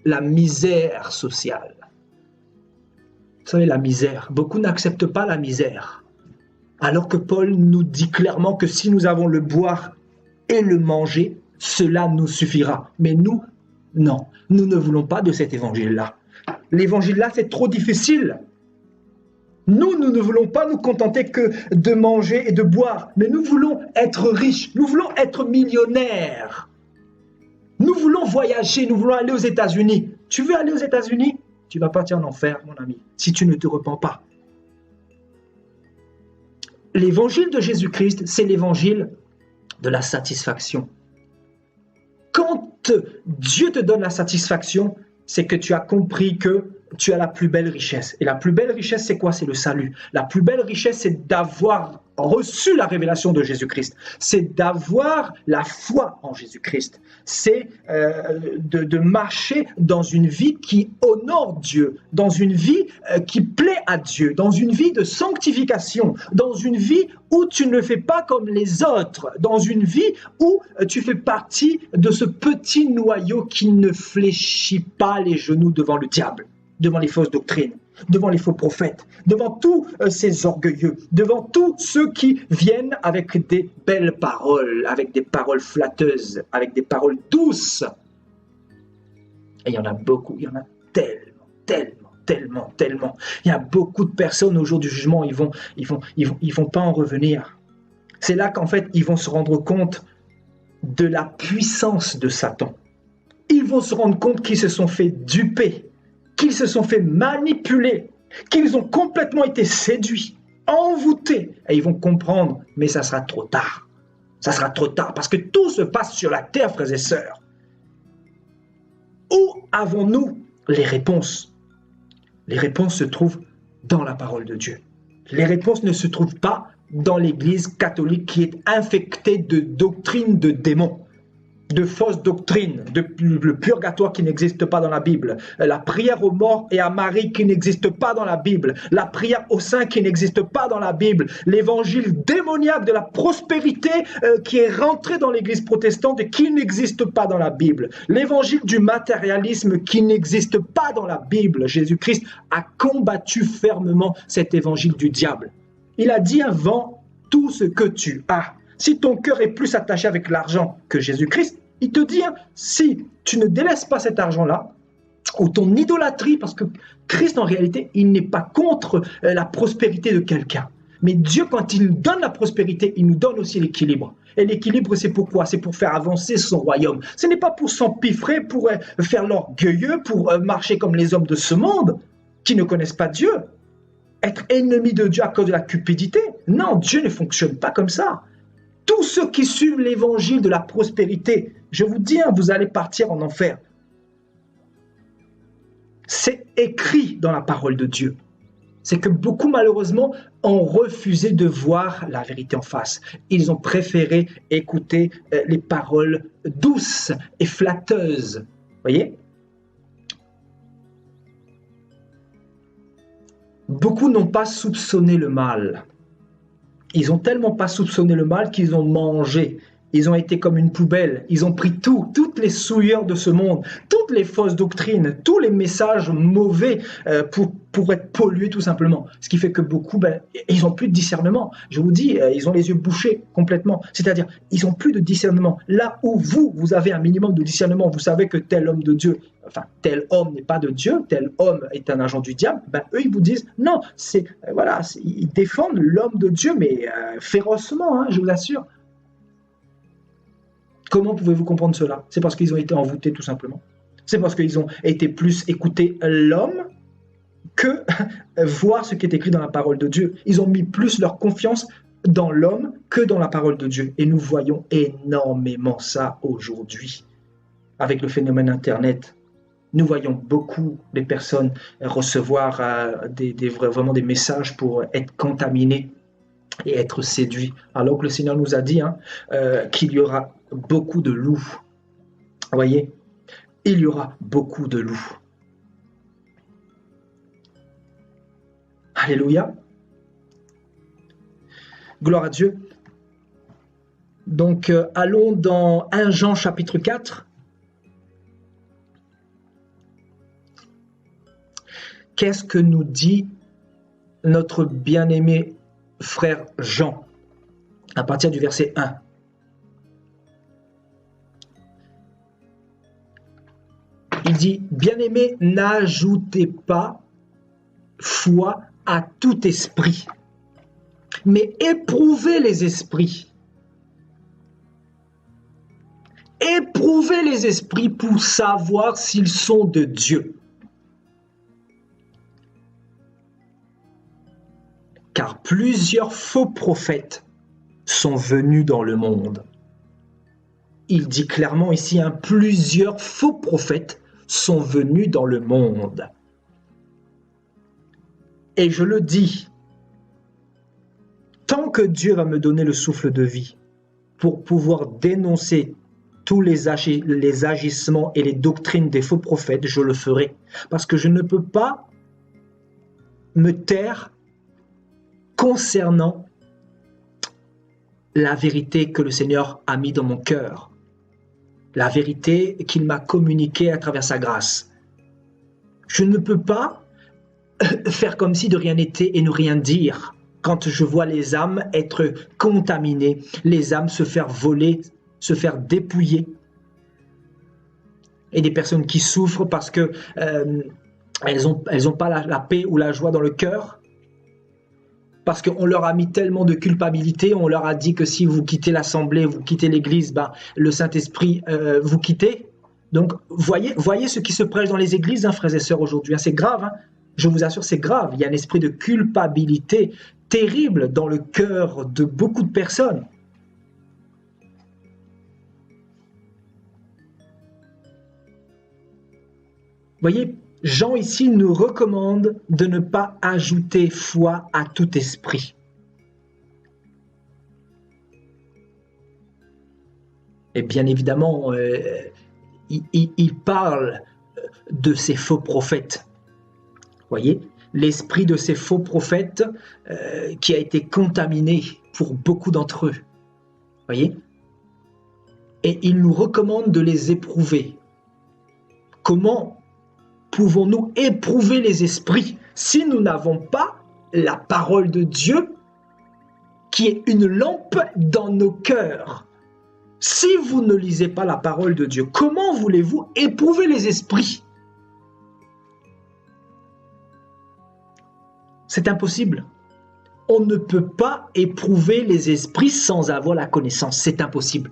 la misère sociale. Vous savez, la misère. Beaucoup n'acceptent pas la misère. Alors que Paul nous dit clairement que si nous avons le boire et le manger, cela nous suffira. Mais nous, non, nous ne voulons pas de cet évangile-là. L'évangile-là, c'est trop difficile. Nous ne voulons pas nous contenter que de manger et de boire, mais nous voulons être riches, nous voulons être millionnaires. Nous voulons voyager, nous voulons aller aux États-Unis. Tu veux aller aux États-Unis? Tu vas partir en enfer, mon ami, si tu ne te repens pas. L'évangile de Jésus-Christ, c'est l'évangile de la satisfaction. Quand Dieu te donne la satisfaction, c'est que tu as compris que tu as la plus belle richesse. Et la plus belle richesse, c'est quoi? C'est le salut. La plus belle richesse, c'est d'avoir reçu la révélation de Jésus-Christ. C'est d'avoir la foi en Jésus-Christ. C'est de marcher dans une vie qui honore Dieu, dans une vie qui plaît à Dieu, dans une vie de sanctification, dans une vie où tu ne fais pas comme les autres, dans une vie où tu fais partie de ce petit noyau qui ne fléchit pas les genoux devant le diable, devant les fausses doctrines, devant les faux prophètes, devant tous ces orgueilleux, devant tous ceux qui viennent avec des belles paroles, avec des paroles flatteuses, avec des paroles douces. Et il y en a beaucoup, il y en a tellement. Il y a beaucoup de personnes au jour du jugement, ils vont pas en revenir. C'est là qu'en fait, ils vont se rendre compte de la puissance de Satan. Ils vont se rendre compte qu'ils se sont fait duper, qu'ils se sont fait manipuler, qu'ils ont complètement été séduits, envoûtés. Et ils vont comprendre, mais ça sera trop tard. Ça sera trop tard, parce que tout se passe sur la terre, frères et sœurs. Où avons-nous les réponses? Les réponses se trouvent dans la parole de Dieu. Les réponses ne se trouvent pas dans l'Église catholique qui est infectée de doctrines de démons, de fausses doctrines, le purgatoire qui n'existe pas dans la Bible, la prière aux morts et à Marie qui n'existe pas dans la Bible, la prière aux saints qui n'existe pas dans la Bible, l'évangile démoniaque de la prospérité qui est rentré dans l'église protestante et qui n'existe pas dans la Bible, l'évangile du matérialisme qui n'existe pas dans la Bible. Jésus-Christ a combattu fermement cet évangile du diable. Il a dit avant tout ce que tu as. Si ton cœur est plus attaché avec l'argent que Jésus-Christ, il te dit, si tu ne délaisses pas cet argent-là, ou ton idolâtrie, parce que Christ, en réalité, il n'est pas contre la prospérité de quelqu'un. Mais Dieu, quand il nous donne la prospérité, il nous donne aussi l'équilibre. Et l'équilibre, c'est pourquoi? C'est pour faire avancer son royaume. Ce n'est pas pour s'empiffrer, pour faire l'orgueilleux, pour marcher comme les hommes de ce monde, qui ne connaissent pas Dieu. Être ennemi de Dieu à cause de la cupidité. Non, Dieu ne fonctionne pas comme ça. Tous ceux qui suivent l'évangile de la prospérité, je vous dis, vous allez partir en enfer. C'est écrit dans la parole de Dieu. C'est que beaucoup, malheureusement, ont refusé de voir la vérité en face. Ils ont préféré écouter les paroles douces et flatteuses. Voyez ? Beaucoup n'ont pas soupçonné le mal. Ils n'ont tellement pas soupçonné le mal qu'ils ont mangé Ils ont été comme une poubelle. Ils ont pris toutes les souillures de ce monde, toutes les fausses doctrines, tous les messages mauvais pour être pollués tout simplement. Ce qui fait que beaucoup, ils n'ont plus de discernement. Je vous dis, ils ont les yeux bouchés complètement. C'est-à-dire, ils n'ont plus de discernement. Là où vous avez un minimum de discernement, vous savez que tel homme de Dieu, enfin, tel homme n'est pas de Dieu, tel homme est un agent du diable, eux, ils vous disent, non, ils défendent l'homme de Dieu, mais férocement, je vous assure. Comment pouvez-vous comprendre cela? C'est parce qu'ils ont été envoûtés tout simplement. C'est parce qu'ils ont été plus écouter l'homme que voir ce qui est écrit dans la parole de Dieu. Ils ont mis plus leur confiance dans l'homme que dans la parole de Dieu. Et nous voyons énormément ça aujourd'hui. Avec le phénomène Internet, nous voyons beaucoup de personnes recevoir vraiment des messages pour être contaminés et être séduits. Alors que le Seigneur nous a dit qu'il y aura beaucoup de loups. Vous voyez, il y aura beaucoup de loups. Alléluia. Gloire à Dieu. Donc, allons dans 1 Jean chapitre 4. Qu'est-ce que nous dit notre bien-aimé frère Jean à partir du verset 1? Il dit, bien-aimés, n'ajoutez pas foi à tout esprit, mais éprouvez les esprits. Éprouvez les esprits pour savoir s'ils sont de Dieu. Car plusieurs faux prophètes sont venus dans le monde. Il dit clairement ici, plusieurs faux prophètes sont venus dans le monde. Et je le dis, tant que Dieu va me donner le souffle de vie pour pouvoir dénoncer tous les agissements et les doctrines des faux prophètes, je le ferai. Parce que je ne peux pas me taire concernant la vérité que le Seigneur a mis dans mon cœur, la vérité qu'il m'a communiquée à travers sa grâce. Je ne peux pas faire comme si de rien n'était et ne rien dire quand je vois les âmes être contaminées, les âmes se faire voler, se faire dépouiller, et des personnes qui souffrent parce que elles ont pas la paix ou la joie dans le cœur, parce qu'on leur a mis tellement de culpabilité, on leur a dit que si vous quittez l'assemblée, vous quittez l'église, le Saint-Esprit vous quittez. Donc voyez ce qui se prêche dans les églises, frères et sœurs, aujourd'hui. C'est grave, je vous assure, c'est grave. Il y a un esprit de culpabilité terrible dans le cœur de beaucoup de personnes. Voyez, Jean ici nous recommande de ne pas ajouter foi à tout esprit. Et bien évidemment, il parle de ces faux prophètes. Voyez, l'esprit de ces faux prophètes qui a été contaminé pour beaucoup d'entre eux. Voyez, et il nous recommande de les éprouver. Comment pouvons-nous éprouver les esprits si nous n'avons pas la parole de Dieu qui est une lampe dans nos cœurs? Si vous ne lisez pas la parole de Dieu, comment voulez-vous éprouver les esprits? C'est impossible. On ne peut pas éprouver les esprits sans avoir la connaissance. C'est impossible.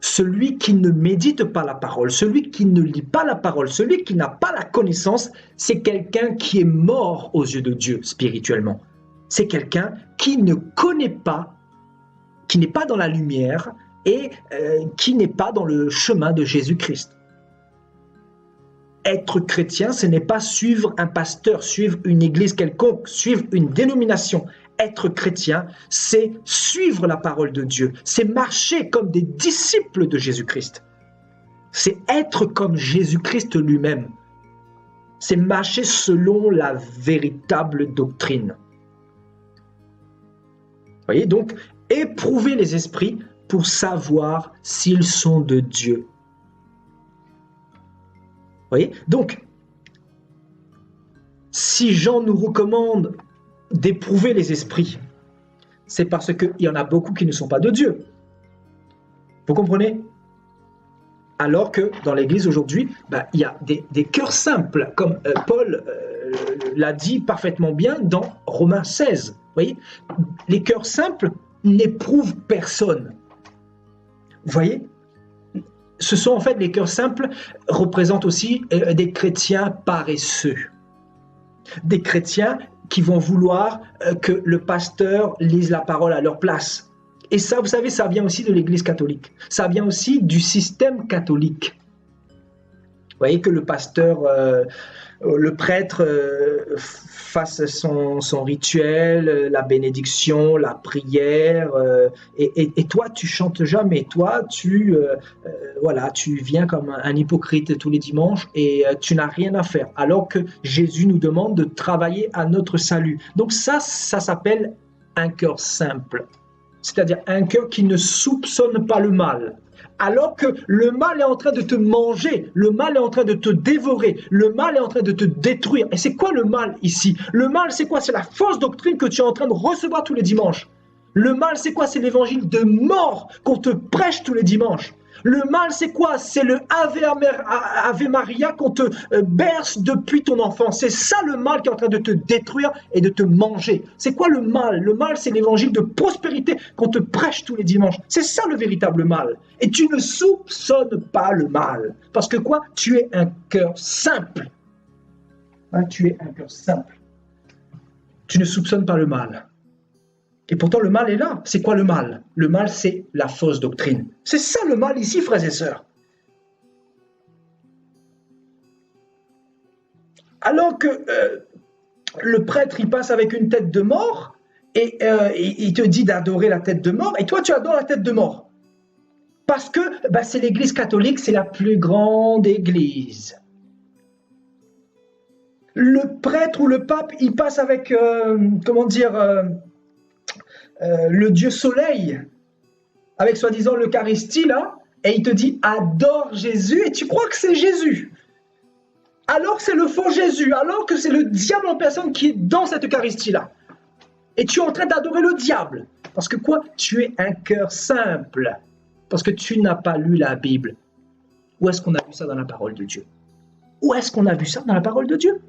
Celui qui ne médite pas la parole, celui qui ne lit pas la parole, celui qui n'a pas la connaissance, c'est quelqu'un qui est mort aux yeux de Dieu spirituellement. C'est quelqu'un qui ne connaît pas, qui n'est pas dans la lumière et qui n'est pas dans le chemin de Jésus-Christ. Être chrétien, ce n'est pas suivre un pasteur, suivre une église quelconque, suivre une dénomination. Être chrétien, c'est suivre la parole de Dieu, c'est marcher comme des disciples de Jésus-Christ. C'est être comme Jésus-Christ lui-même. C'est marcher selon la véritable doctrine. Vous voyez, donc, éprouver les esprits pour savoir s'ils sont de Dieu. Vous voyez? Donc, si Jean nous recommande d'éprouver les esprits, c'est parce qu'il y en a beaucoup qui ne sont pas de Dieu. Vous comprenez? Alors que dans l'Église aujourd'hui, il y a des cœurs simples, comme Paul l'a dit parfaitement bien dans Romains 16. Vous voyez? Les cœurs simples n'éprouvent personne. Vous voyez? Ce sont en fait les cœurs simples représentent aussi des chrétiens paresseux. Des chrétiens qui vont vouloir que le pasteur lise la parole à leur place. Et ça, vous savez, ça vient aussi de l'Église catholique. Ça vient aussi du système catholique. Vous voyez que le pasteur, le prêtre fasse son rituel, la bénédiction, la prière, et toi, tu chantes jamais. Toi, tu viens comme un hypocrite tous les dimanches et tu n'as rien à faire. Alors que Jésus nous demande de travailler à notre salut. Donc ça s'appelle un cœur simple. C'est-à-dire un cœur qui ne soupçonne pas le mal. Alors que le mal est en train de te manger, le mal est en train de te dévorer, le mal est en train de te détruire. Et c'est quoi le mal ici? Le mal, c'est quoi? C'est la fausse doctrine que tu es en train de recevoir tous les dimanches. Le mal, c'est quoi? C'est l'évangile de mort qu'on te prêche tous les dimanches. Le mal, c'est quoi? C'est le Ave Maria qu'on te berce depuis ton enfance. C'est ça le mal qui est en train de te détruire et de te manger. C'est quoi le mal? Le mal, c'est l'évangile de prospérité qu'on te prêche tous les dimanches. C'est ça le véritable mal. Et tu ne soupçonnes pas le mal. Parce que quoi? Tu es un cœur simple. Tu es un cœur simple. Tu ne soupçonnes pas le mal. Et pourtant, le mal est là. C'est quoi le mal? Le mal, c'est la fausse doctrine. C'est ça le mal ici, frères et sœurs. Alors que le prêtre, il passe avec une tête de mort et il te dit d'adorer la tête de mort et toi, tu adores la tête de mort. Parce que c'est l'Église catholique, c'est la plus grande Église. Le prêtre ou le pape, il passe avec, le Dieu soleil, avec soi-disant l'Eucharistie là, et il te dit adore Jésus, et tu crois que c'est Jésus, alors que c'est le faux Jésus, alors que c'est le diable en personne qui est dans cette Eucharistie là, et tu es en train d'adorer le diable, parce que quoi? Tu es un cœur simple, parce que tu n'as pas lu la Bible. Où est-ce qu'on a vu ça dans la parole de Dieu? Où est-ce qu'on a vu ça dans la parole de Dieu?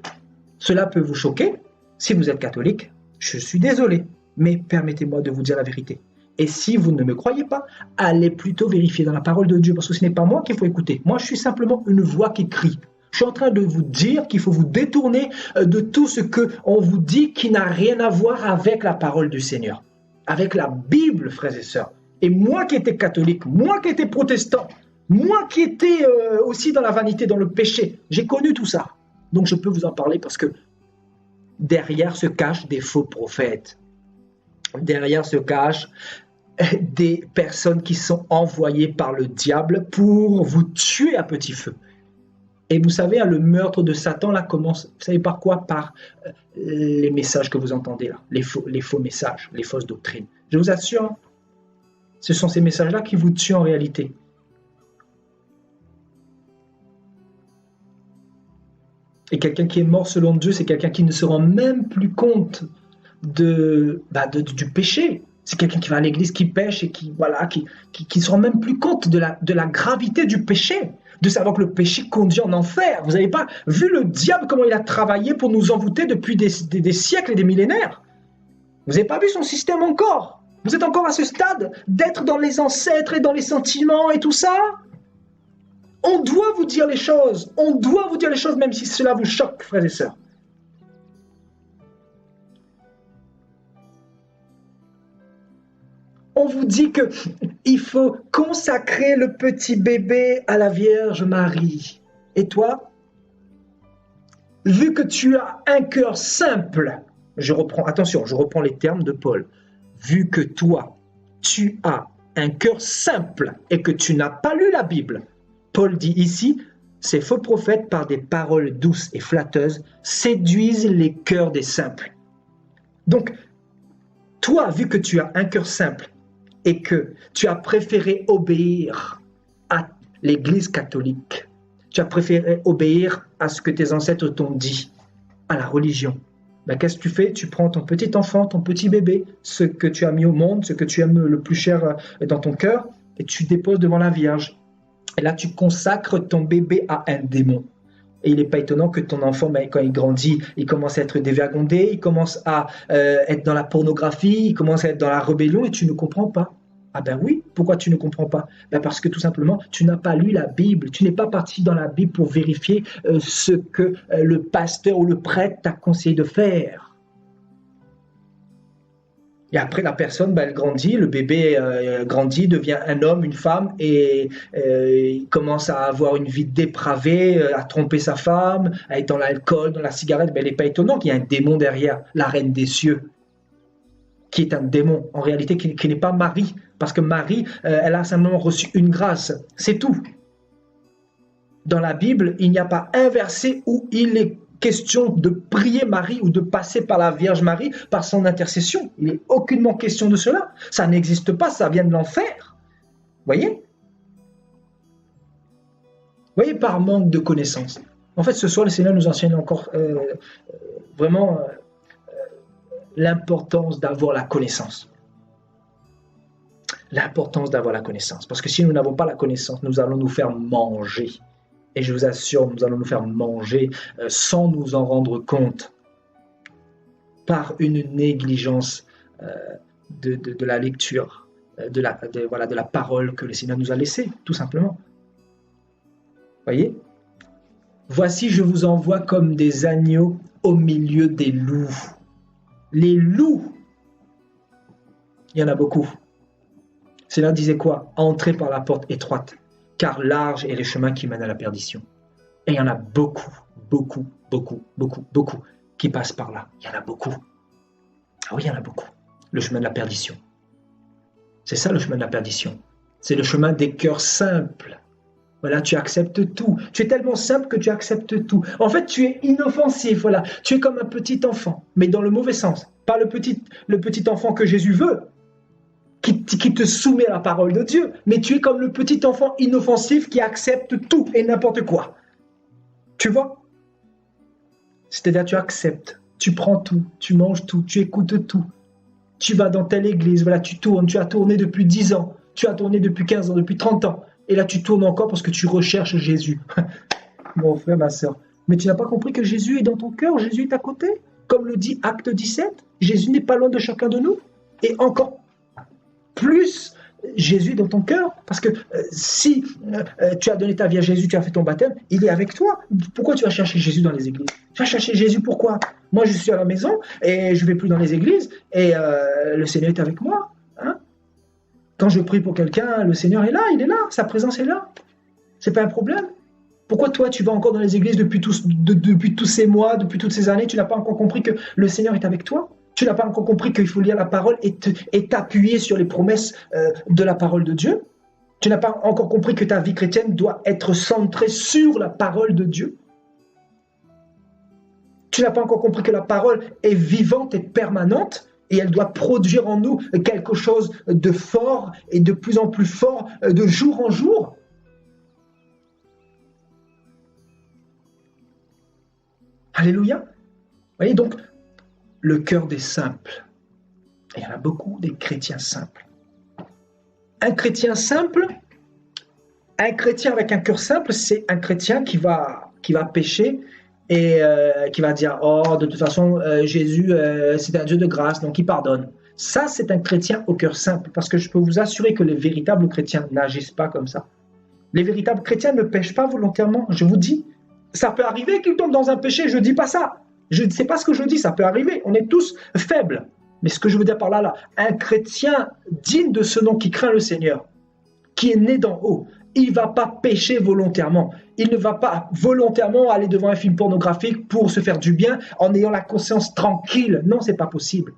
Cela peut vous choquer, si vous êtes catholique, je suis désolé. Mais permettez-moi de vous dire la vérité. Et si vous ne me croyez pas, allez plutôt vérifier dans la parole de Dieu, parce que ce n'est pas moi qu'il faut écouter. Moi, je suis simplement une voix qui crie. Je suis en train de vous dire qu'il faut vous détourner de tout ce qu'on vous dit qui n'a rien à voir avec la parole du Seigneur, avec la Bible, frères et sœurs. Et moi qui étais catholique, moi qui étais protestant, moi qui étais aussi dans la vanité, dans le péché, j'ai connu tout ça. Donc je peux vous en parler parce que derrière se cachent des faux prophètes. Derrière se cachent des personnes qui sont envoyées par le diable pour vous tuer à petit feu. Et vous savez, le meurtre de Satan là commence, vous savez par quoi? Par les messages que vous entendez là, les faux messages, les fausses doctrines. Je vous assure, ce sont ces messages-là qui vous tuent en réalité. Et quelqu'un qui est mort selon Dieu, c'est quelqu'un qui ne se rend même plus compte du péché. C'est quelqu'un qui va à l'église, qui pêche et qui se rend même plus compte de la gravité du péché, de savoir que le péché conduit en enfer. Vous n'avez pas vu le diable, comment il a travaillé pour nous envoûter depuis des siècles et des millénaires? Vous n'avez pas vu son système encore? Vous êtes encore à ce stade d'être dans les ancêtres et dans les sentiments et tout ça? On doit vous dire les choses. On doit vous dire les choses même si cela vous choque, frères et sœurs. On vous dit qu'il faut consacrer le petit bébé à la Vierge Marie. Et toi, vu que tu as un cœur simple, je reprends les termes de Paul. Vu que toi, tu as un cœur simple et que tu n'as pas lu la Bible, Paul dit ici, ces faux prophètes, par des paroles douces et flatteuses, séduisent les cœurs des simples. Donc, toi, vu que tu as un cœur simple, et que tu as préféré obéir à l'Église catholique, tu as préféré obéir à ce que tes ancêtres t'ont dit, à la religion, ben, qu'est-ce que tu fais? Tu prends ton petit enfant, ton petit bébé, ce que tu as mis au monde, ce que tu aimes le plus cher dans ton cœur, et tu déposes devant la Vierge. Et là, tu consacres ton bébé à un démon. Et il n'est pas étonnant que ton enfant, ben, quand il grandit, il commence à être dévergondé, il commence à être dans la pornographie, il commence à être dans la rébellion, et tu ne comprends pas. Ah ben oui, pourquoi tu ne comprends pas? Ben parce que tout simplement, tu n'as pas lu la Bible. Tu n'es pas parti dans la Bible pour vérifier ce que le pasteur ou le prêtre t'a conseillé de faire. Et après, la personne, ben, elle grandit, le bébé grandit, devient un homme, une femme, et il commence à avoir une vie dépravée, à tromper sa femme, à être dans l'alcool, dans la cigarette. Ben, il n'est pas étonnant qu'il y ait un démon derrière, la reine des cieux, qui est un démon, en réalité, qui n'est pas Marie, parce que Marie, elle a simplement reçu une grâce, c'est tout. Dans la Bible, il n'y a pas un verset où il est question de prier Marie ou de passer par la Vierge Marie, par son intercession. Il n'est aucunement question de cela. Ça n'existe pas, ça vient de l'enfer. Voyez? Voyez, par manque de connaissances. En fait, ce soir, le Seigneur nous enseigne encore vraiment l'importance d'avoir la connaissance. L'importance d'avoir la connaissance. Parce que si nous n'avons pas la connaissance, nous allons nous faire manger. Et je vous assure, nous allons nous faire manger sans nous en rendre compte par une négligence de la lecture, de la parole que le Seigneur nous a laissée, tout simplement. Voyez? Voici, je vous envoie comme des agneaux au milieu des loups. Les loups, il y en a beaucoup. Cela disait quoi? Entrez par la porte étroite, car large est le chemin qui mène à la perdition. Et il y en a beaucoup, beaucoup, beaucoup, beaucoup, beaucoup qui passent par là. Il y en a beaucoup. Ah oui, il y en a beaucoup. Le chemin de la perdition. C'est ça le chemin de la perdition. C'est le chemin des cœurs simples. Voilà, tu acceptes tout. Tu es tellement simple que tu acceptes tout. En fait, tu es inoffensif. Voilà, tu es comme un petit enfant, mais dans le mauvais sens. Pas le petit enfant que Jésus veut, qui te soumet à la parole de Dieu, mais tu es comme le petit enfant inoffensif qui accepte tout et n'importe quoi. Tu vois? C'est-à-dire, tu acceptes, tu prends tout, tu manges tout, tu écoutes tout. Tu vas dans telle église, voilà, tu tournes, tu as tourné depuis 10 ans, tu as tourné depuis 15 ans, depuis 30 ans, et là tu tournes encore parce que tu recherches Jésus. Mon frère, ma soeur, mais tu n'as pas compris que Jésus est dans ton cœur, Jésus est à côté. Comme le dit Acte 17, Jésus n'est pas loin de chacun de nous, et encore plus Jésus dans ton cœur, parce que si tu as donné ta vie à Jésus, tu as fait ton baptême, il est avec toi. Pourquoi tu vas chercher Jésus dans les églises? Tu vas chercher Jésus pourquoi? Moi je suis à la maison et je ne vais plus dans les églises et le Seigneur est avec moi. Hein? Quand je prie pour quelqu'un, le Seigneur est là, il est là, sa présence est là. C'est pas un problème. Pourquoi toi tu vas encore dans les églises depuis tous ces mois, depuis toutes ces années, tu n'as pas encore compris que le Seigneur est avec toi? Tu n'as pas encore compris qu'il faut lire la parole et t'appuyer sur les promesses de la parole de Dieu? Tu n'as pas encore compris que ta vie chrétienne doit être centrée sur la parole de Dieu? Tu n'as pas encore compris que la parole est vivante et permanente et elle doit produire en nous quelque chose de fort et de plus en plus fort de jour en jour? Alléluia. Vous voyez donc, le cœur des simples. Et il y en a beaucoup, des chrétiens simples. Un chrétien simple, un chrétien avec un cœur simple, c'est un chrétien qui va pécher et qui va dire « Oh, de toute façon, Jésus, c'est un Dieu de grâce, donc il pardonne. » Ça, c'est un chrétien au cœur simple, parce que je peux vous assurer que les véritables chrétiens n'agissent pas comme ça. Les véritables chrétiens ne pêchent pas volontairement, je vous dis. Ça peut arriver qu'ils tombent dans un péché, je ne dis pas ça. Je ne sais pas ce que je dis, ça peut arriver. On est tous faibles. Mais ce que je veux dire par là, un chrétien digne de ce nom qui craint le Seigneur, qui est né d'en haut, il ne va pas pécher volontairement. Il ne va pas volontairement aller devant un film pornographique pour se faire du bien en ayant la conscience tranquille. Non, ce n'est pas possible.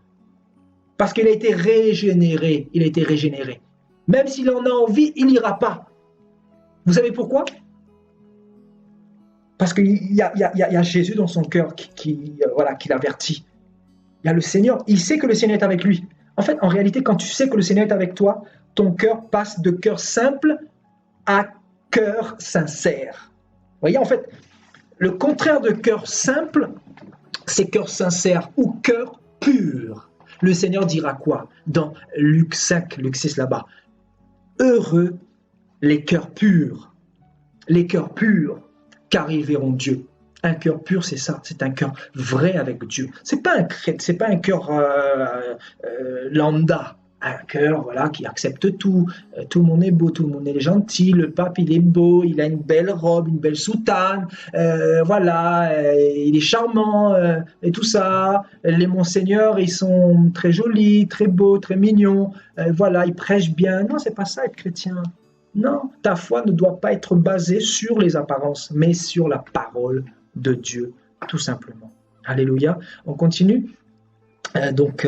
Parce qu'il a été régénéré. Il a été régénéré. Même s'il en a envie, il n'ira pas. Vous savez pourquoi? Parce qu'il y a Jésus dans son cœur qui l'avertit. Il y a le Seigneur. Il sait que le Seigneur est avec lui. En fait, en réalité, quand tu sais que le Seigneur est avec toi, ton cœur passe de cœur simple à cœur sincère. Vous voyez, en fait, le contraire de cœur simple, c'est cœur sincère ou cœur pur. Le Seigneur dira quoi dans Luc 5, Luc 6 là-bas? Heureux les cœurs purs, car ils verront Dieu. Un cœur pur, c'est ça, c'est un cœur vrai avec Dieu. C'est pas un cœur lambda, un cœur voilà qui accepte tout. Tout le monde est beau, tout le monde est gentil. Le pape il est beau, il a une belle robe, une belle soutane, il est charmant et tout ça. Les monseigneurs ils sont très jolis, très beaux, très mignons. Ils prêchent bien. Non, c'est pas ça être chrétien. Non, ta foi ne doit pas être basée sur les apparences, mais sur la parole de Dieu, tout simplement. Alléluia. On continue. Donc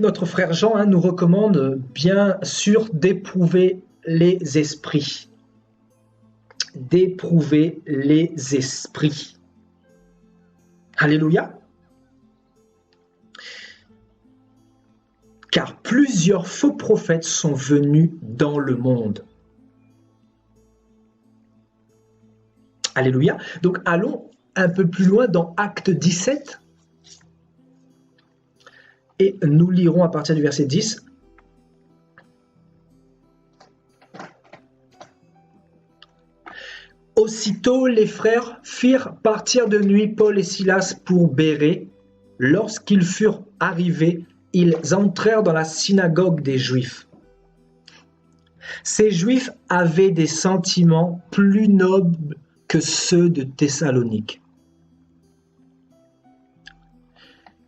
notre frère Jean nous recommande bien sûr d'éprouver les esprits. D'éprouver les esprits. Alléluia. Car plusieurs faux prophètes sont venus dans le monde. Alléluia. Donc allons un peu plus loin dans Acte 17 et nous lirons à partir du verset 10. Aussitôt les frères firent partir de nuit Paul et Silas pour Bérée. Lorsqu'ils furent arrivés, ils entrèrent dans la synagogue des Juifs. Ces Juifs avaient des sentiments plus nobles que ceux de Thessalonique.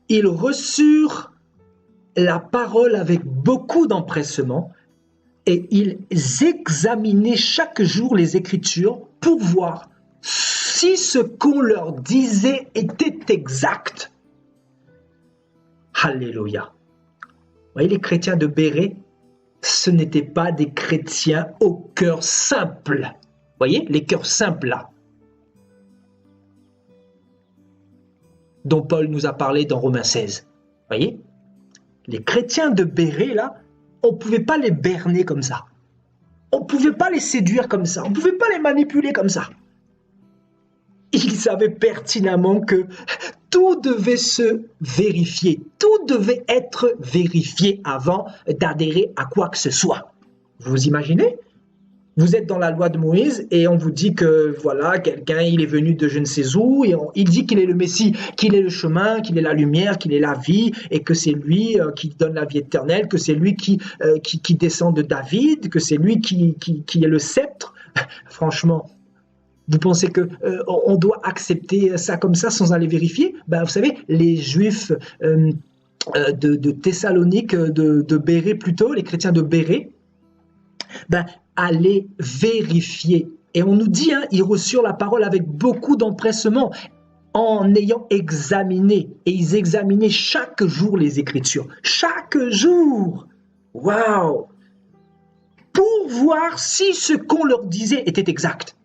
Ils reçurent la parole avec beaucoup d'empressement et ils examinaient chaque jour les Écritures pour voir si ce qu'on leur disait était exact. Alléluia. Vous voyez, les chrétiens de Bérée, ce n'étaient pas des chrétiens au cœur simple. Vous voyez, les cœurs simples là, dont Paul nous a parlé dans Romains 16. Vous voyez, les chrétiens de Bérée là, on ne pouvait pas les berner comme ça. On ne pouvait pas les séduire comme ça. On ne pouvait pas les manipuler comme ça. Ils savaient pertinemment que tout devait se vérifier. Tout devait être vérifié avant d'adhérer à quoi que ce soit. Vous imaginez ? Vous êtes dans la loi de Moïse et on vous dit que voilà, quelqu'un il est venu de je ne sais où et il dit qu'il est le Messie, qu'il est le chemin, qu'il est la lumière, qu'il est la vie et que c'est lui qui donne la vie éternelle, que c'est lui qui descend de David, que c'est lui qui est le sceptre. Franchement, vous pensez que on doit accepter ça comme ça sans aller vérifier? Ben, vous savez, les Juifs de Thessalonique, de Bérée plutôt, les chrétiens de Bérée, ben, aller vérifier. Et on nous dit, ils reçurent la parole avec beaucoup d'empressement en ayant examiné. Et ils examinaient chaque jour les Écritures. Chaque jour. Waouh! Pour voir si ce qu'on leur disait était exact.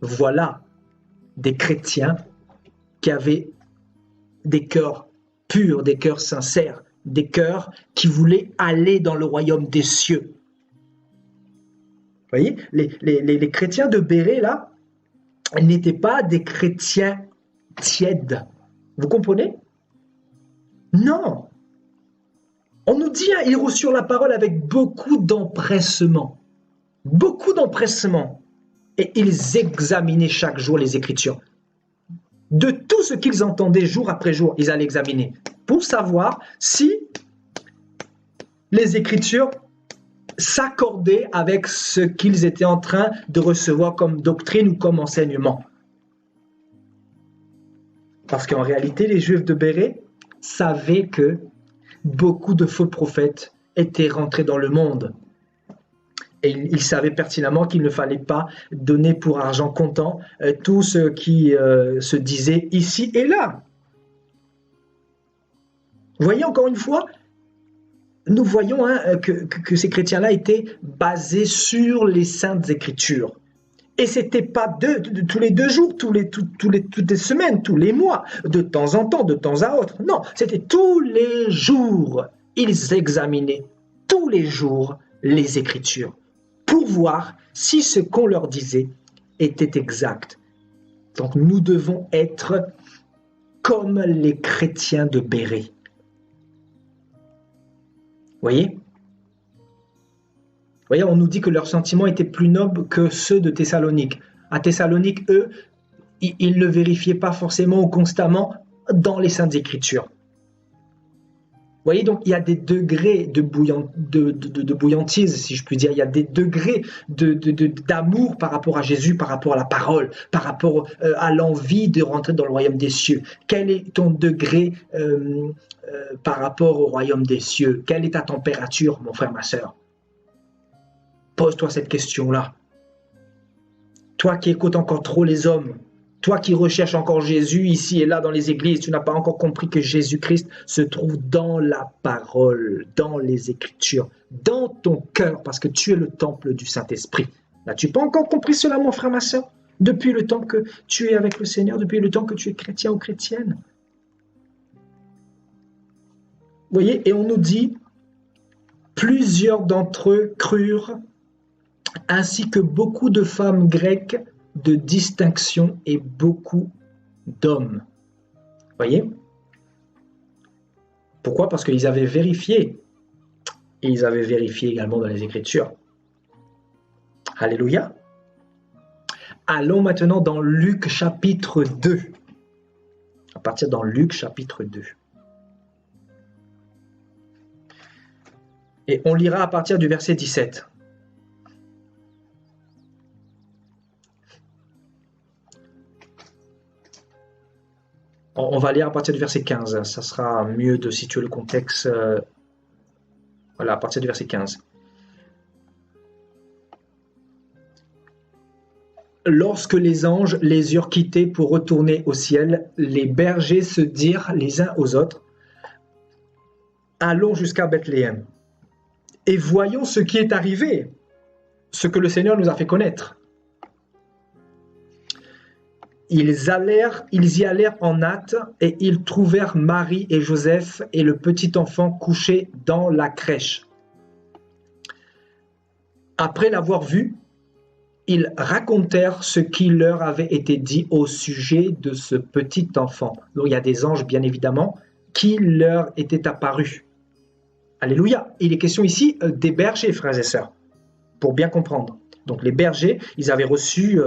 Voilà des chrétiens qui avaient des cœurs purs, des cœurs sincères, des cœurs qui voulaient aller dans le royaume des cieux. Vous voyez, les chrétiens de Bérée, là, n'étaient pas des chrétiens tièdes. Vous comprenez? Non. On nous dit, ils reçurent la parole avec beaucoup d'empressement. Beaucoup d'empressement. Et ils examinaient chaque jour les Écritures. De tout ce qu'ils entendaient jour après jour, ils allaient examiner pour savoir si les Écritures s'accordaient avec ce qu'ils étaient en train de recevoir comme doctrine ou comme enseignement. Parce qu'en réalité, les Juifs de Bérée savaient que beaucoup de faux prophètes étaient rentrés dans le monde. Et ils savaient pertinemment qu'il ne fallait pas donner pour argent comptant tout ce qui se disait ici et là. Vous voyez, encore une fois, nous voyons que ces chrétiens-là étaient basés sur les Saintes Écritures. Et c'était pas tous les 2 jours, toutes les semaines, tous les mois, de temps en temps, de temps à autre. Non, c'était tous les jours. Ils examinaient tous les jours les Écritures pour voir si ce qu'on leur disait était exact. Donc nous devons être comme les chrétiens de Bérée. Voyez, on nous dit que leurs sentiments étaient plus nobles que ceux de Thessalonique. À Thessalonique, eux, ils ne vérifiaient pas forcément ou constamment dans les Saintes Écritures. Vous voyez, donc il y a des degrés de bouillantise, si je puis dire. Il y a des degrés d'amour par rapport à Jésus, par rapport à la parole, par rapport à l'envie de rentrer dans le royaume des cieux. Quel est ton degré par rapport au royaume des cieux? Quelle est ta température, mon frère, ma sœur? Pose-toi cette question-là. Toi qui écoutes encore trop les hommes, toi qui recherches encore Jésus ici et là dans les églises, tu n'as pas encore compris que Jésus-Christ se trouve dans la parole, dans les Écritures, dans ton cœur, parce que tu es le temple du Saint-Esprit. N'as-tu pas encore compris cela, mon frère, ma sœur? Depuis le temps que tu es avec le Seigneur, depuis le temps que tu es chrétien ou chrétienne. Vous voyez, et on nous dit, plusieurs d'entre eux crurent, ainsi que beaucoup de femmes grecques de distinction et beaucoup d'hommes. Voyez? Pourquoi? Parce qu'ils avaient vérifié. Et ils avaient vérifié également dans les Écritures. Alléluia. Allons maintenant dans Luc chapitre 2. À partir dans Luc chapitre 2. Et on lira à partir du verset 17. On va lire à partir du verset 15. Ça sera mieux de situer le contexte. Voilà, à partir du verset 15. Lorsque les anges les eurent quittés pour retourner au ciel, les bergers se dirent les uns aux autres, « Allons jusqu'à Bethléem et voyons ce qui est arrivé, ce que le Seigneur nous a fait connaître. » Ils y allèrent en hâte et ils trouvèrent Marie et Joseph et le petit enfant couché dans la crèche. Après l'avoir vu, ils racontèrent ce qui leur avait été dit au sujet de ce petit enfant. Donc il y a des anges, bien évidemment, qui leur étaient apparus. Alléluia. Il est question ici des bergers, frères et sœurs, pour bien comprendre. Donc les bergers, ils avaient reçu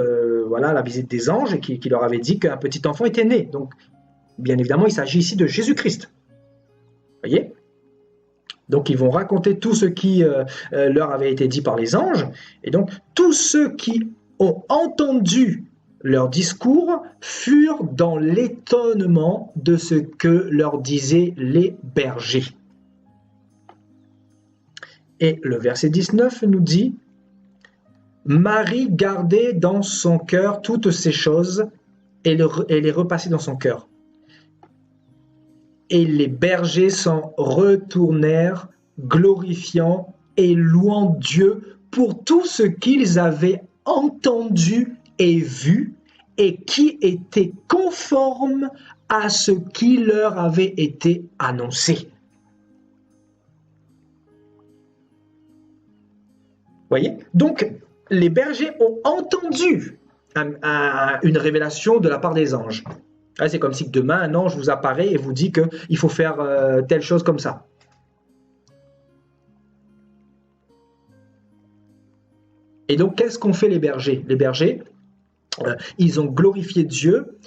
la visite des anges et qui leur avaient dit qu'un petit enfant était né. Donc, bien évidemment, il s'agit ici de Jésus-Christ. Voyez? Donc, ils vont raconter tout ce qui leur avait été dit par les anges. Et donc, tous ceux qui ont entendu leur discours furent dans l'étonnement de ce que leur disaient les bergers. Et le verset 19 nous dit: Marie gardait dans son cœur toutes ces choses et les repassait dans son cœur. Et les bergers s'en retournèrent, glorifiant et louant Dieu pour tout ce qu'ils avaient entendu et vu, et qui était conforme à ce qui leur avait été annoncé. Voyez? Donc, les bergers ont entendu une révélation de la part des anges. C'est comme si demain un ange vous apparaît et vous dit qu'il faut faire telle chose comme ça. Et donc, qu'est-ce qu'ont fait les bergers? Les bergers, ils ont glorifié Dieu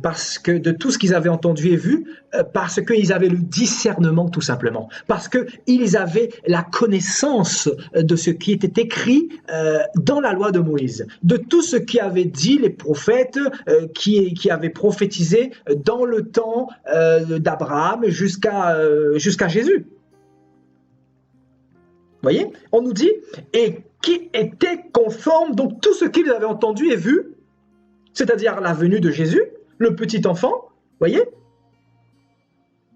parce que de tout ce qu'ils avaient entendu et vu, parce qu'ils avaient le discernement tout simplement, parce qu'ils avaient la connaissance de ce qui était écrit dans la loi de Moïse, de tout ce qui avait dit les prophètes qui avaient prophétisé dans le temps d'Abraham jusqu'à Jésus. Vous voyez? On nous dit, et qui était conforme, donc tout ce qu'ils avaient entendu et vu, c'est-à-dire la venue de Jésus, le petit enfant, voyez,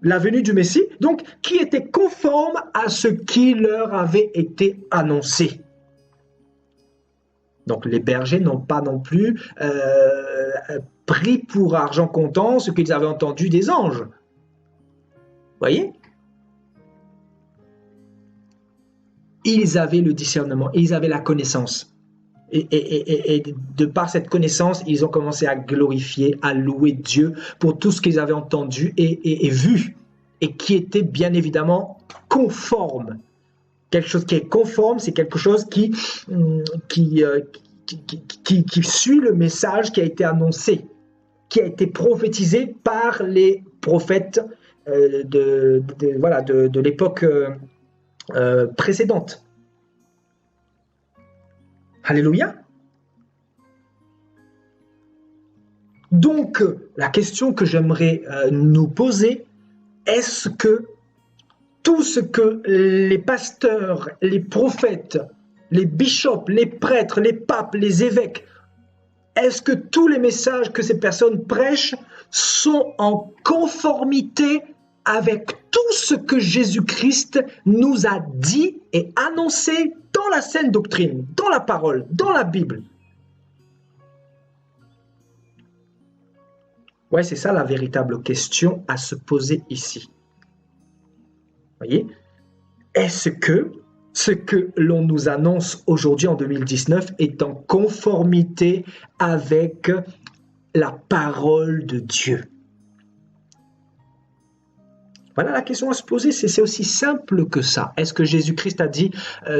la venue du Messie, donc qui était conforme à ce qui leur avait été annoncé. Donc les bergers n'ont pas non plus pris pour argent comptant ce qu'ils avaient entendu des anges. Vous voyez? Ils avaient le discernement, ils avaient la connaissance. Et de par cette connaissance, ils ont commencé à glorifier, à louer Dieu pour tout ce qu'ils avaient entendu et vu, et qui était bien évidemment conforme. Quelque chose qui est conforme, c'est quelque chose qui suit le message qui a été annoncé, qui a été prophétisé par les prophètes de l'époque précédente. Alléluia. Donc, la question que j'aimerais nous poser, est-ce que tout ce que les pasteurs, les prophètes, les bishops, les prêtres, les papes, les évêques, est-ce que tous les messages que ces personnes prêchent sont en conformité avec tout ce que Jésus-Christ nous a dit et annoncé dans la saine doctrine, dans la parole, dans la Bible? Ouais, c'est ça la véritable question à se poser ici. Voyez? Est-ce que ce que l'on nous annonce aujourd'hui en 2019 est en conformité avec la parole de Dieu? Voilà la question à se poser, c'est aussi simple que ça. Est-ce que Jésus-Christ a dit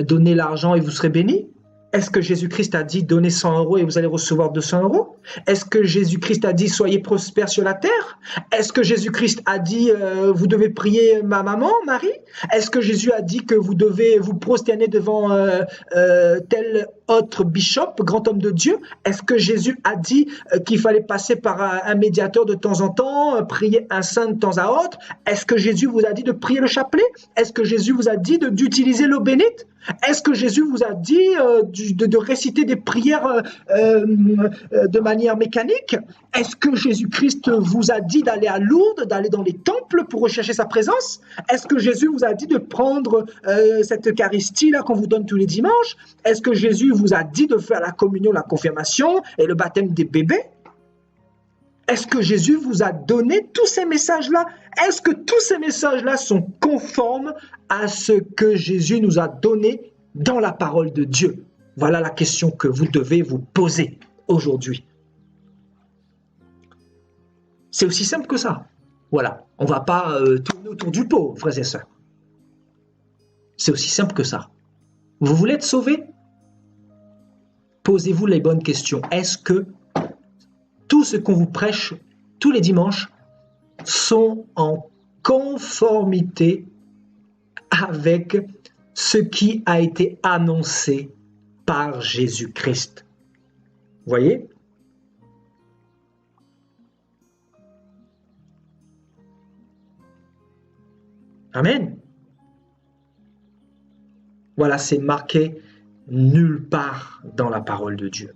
donnez l'argent et vous serez bénis? Est-ce que Jésus-Christ a dit donnez 100 € et vous allez recevoir 200 €? Est-ce que Jésus-Christ a dit soyez prospères sur la terre? Est-ce que Jésus-Christ a dit vous devez prier ma maman, Marie? Est-ce que Jésus a dit que vous devez vous prosterner devant tel autre bishop, grand homme de Dieu? Est-ce que Jésus a dit qu'il fallait passer par un médiateur de temps en temps, prier un saint de temps à autre? Est-ce que Jésus vous a dit de prier le chapelet? Est-ce que Jésus vous a dit d'utiliser l'eau bénite? Est-ce que Jésus vous a dit de réciter des prières de manière mécanique? Est-ce que Jésus-Christ vous a dit d'aller à Lourdes, d'aller dans les temples pour rechercher sa présence? Est-ce que Jésus vous a dit de prendre cette Eucharistie-là qu'on vous donne tous les dimanches? Est-ce que Jésus vous a dit de faire la communion, la confirmation et le baptême des bébés? Est-ce que Jésus vous a donné tous ces messages-là? Est-ce que tous ces messages-là sont conformes à ce que Jésus nous a donné dans la parole de Dieu? Voilà la question que vous devez vous poser aujourd'hui. C'est aussi simple que ça. Voilà, on ne va pas tourner autour du pot, frères et sœurs. C'est aussi simple que ça. Vous voulez être sauvé? Posez-vous les bonnes questions. Est-ce que tout ce qu'on vous prêche tous les dimanches sont en conformité avec ce qui a été annoncé par Jésus-Christ? Vous voyez? Amen. Voilà, c'est marqué nulle part dans la parole de Dieu.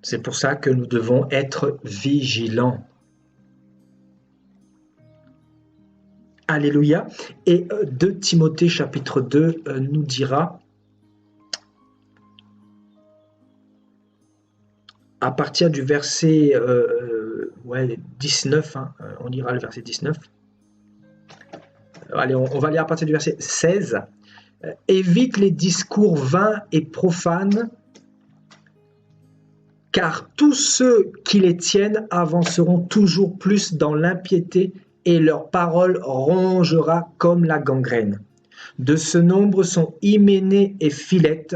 C'est pour ça que nous devons être vigilants. Alléluia. Et 2 Timothée chapitre 2 nous dira, à partir du verset 19, on lira le verset 19. Allez, on va lire à partir du verset 16. Évite les discours vains et profanes, car tous ceux qui les tiennent avanceront toujours plus dans l'impiété et leur parole rongera comme la gangrène. De ce nombre sont Hyménée et Philette,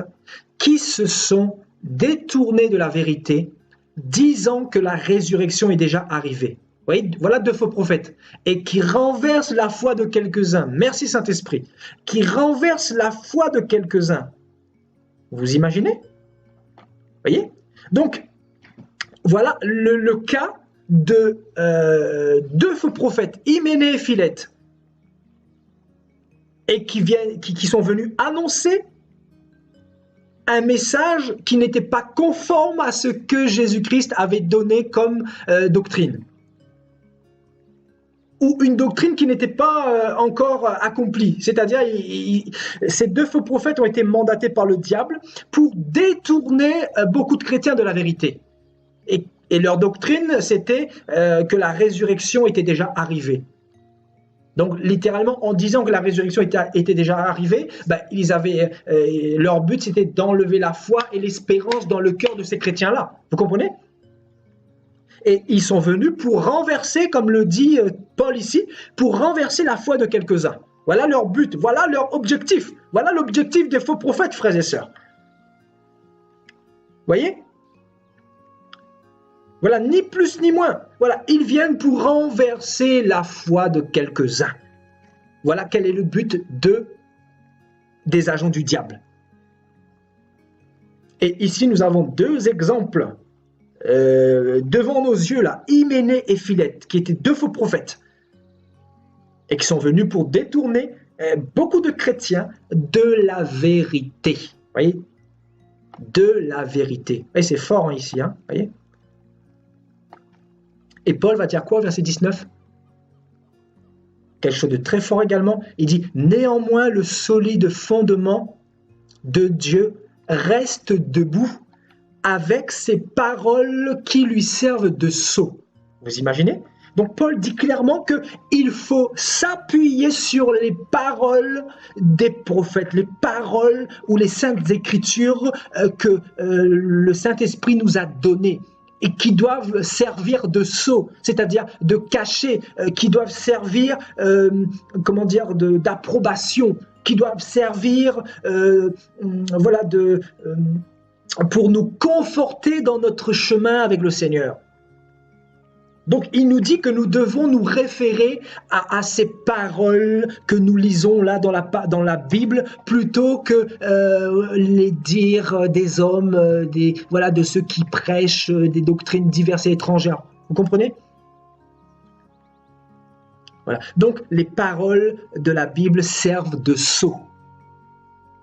qui se sont détournés de la vérité, disant que la résurrection est déjà arrivée. Vous voyez, voilà 2 faux prophètes, et qui renversent la foi de quelques-uns. Merci Saint-Esprit. Qui renversent la foi de quelques-uns. Vous imaginez? Vous voyez? Donc, voilà le cas de 2 faux prophètes, Hyménée et Philette, et qui sont venus annoncer un message qui n'était pas conforme à ce que Jésus-Christ avait donné comme doctrine. ou une doctrine qui n'était pas encore accomplie. C'est-à-dire, ces deux faux prophètes ont été mandatés par le diable pour détourner beaucoup de chrétiens de la vérité. Et leur doctrine, c'était que la résurrection était déjà arrivée. Donc, littéralement, en disant que la résurrection était déjà arrivée, leur but, c'était d'enlever la foi et l'espérance dans le cœur de ces chrétiens-là. Vous comprenez? Et ils sont venus pour renverser, comme le dit Paul ici, pour renverser la foi de quelques-uns. Voilà leur but, voilà leur objectif. Voilà l'objectif des faux prophètes, frères et sœurs. Voyez? Voilà, ni plus ni moins. Voilà, ils viennent pour renverser la foi de quelques-uns. Voilà quel est le but des agents du diable. Et ici, nous avons deux exemples devant nos yeux, là, Hyménée et Philette, qui étaient deux faux prophètes, et qui sont venus pour détourner beaucoup de chrétiens de la vérité. Vous voyez? De la vérité. Et c'est fort hein, ici, hein, voyez? Et Paul va dire quoi au verset 19? Quelque chose de très fort également. Il dit « Néanmoins, le solide fondement de Dieu reste debout avec ses paroles qui lui servent de sceau. » Vous imaginez? Donc Paul dit clairement qu'il faut s'appuyer sur les paroles des prophètes, les paroles ou les saintes écritures que le Saint-Esprit nous a données et qui doivent servir de sceau, c'est-à-dire de cachet, qui doivent servir, d'approbation, qui doivent servir, pour nous conforter dans notre chemin avec le Seigneur. Donc, il nous dit que nous devons nous référer à ces paroles que nous lisons là dans la Bible, plutôt que les dires des hommes, de ceux qui prêchent des doctrines diverses et étrangères. Vous comprenez? Voilà. Donc, les paroles de la Bible servent de sceau.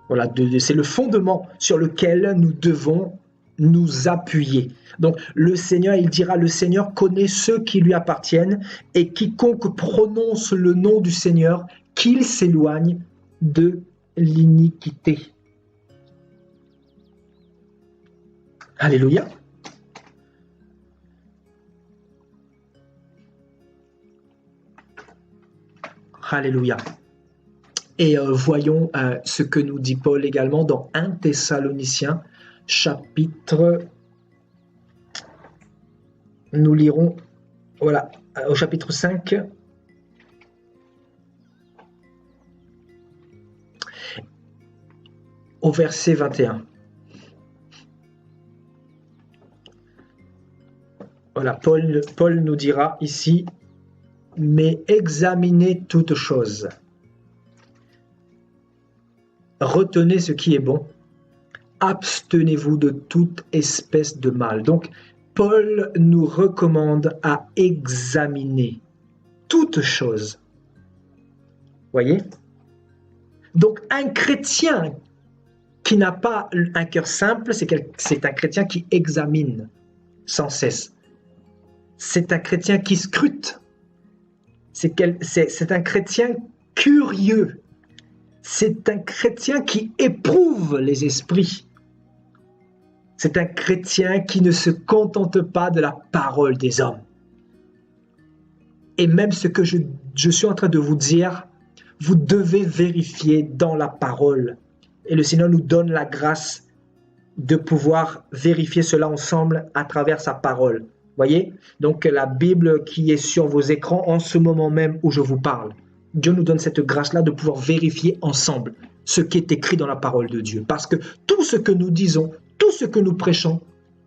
Voilà, c'est le fondement sur lequel nous devons nous appuyer. Donc le Seigneur, il dira, le Seigneur connaît ceux qui lui appartiennent, et quiconque prononce le nom du Seigneur, qu'il s'éloigne de l'iniquité. Alléluia. Alléluia. Et voyons ce que nous dit Paul également dans 1 Thessaloniciens, chapitre... Nous lirons, voilà, au chapitre 5, au verset 21. Voilà, Paul nous dira ici, « Mais examinez toutes choses. Retenez ce qui est bon. Abstenez-vous de toute espèce de mal. » Donc, Paul nous recommande à examiner toutes choses. Voyez? Donc, un chrétien qui n'a pas un cœur simple, c'est un chrétien qui examine sans cesse. C'est un chrétien qui scrute. C'est un chrétien curieux. C'est un chrétien qui éprouve les esprits. C'est un chrétien qui ne se contente pas de la parole des hommes. Et même ce que je suis en train de vous dire, vous devez vérifier dans la parole. Et le Seigneur nous donne la grâce de pouvoir vérifier cela ensemble à travers sa parole. Voyez? Donc la Bible qui est sur vos écrans en ce moment même où je vous parle. Dieu nous donne cette grâce-là de pouvoir vérifier ensemble ce qui est écrit dans la parole de Dieu. Parce que tout ce que nous disons, tout ce que nous prêchons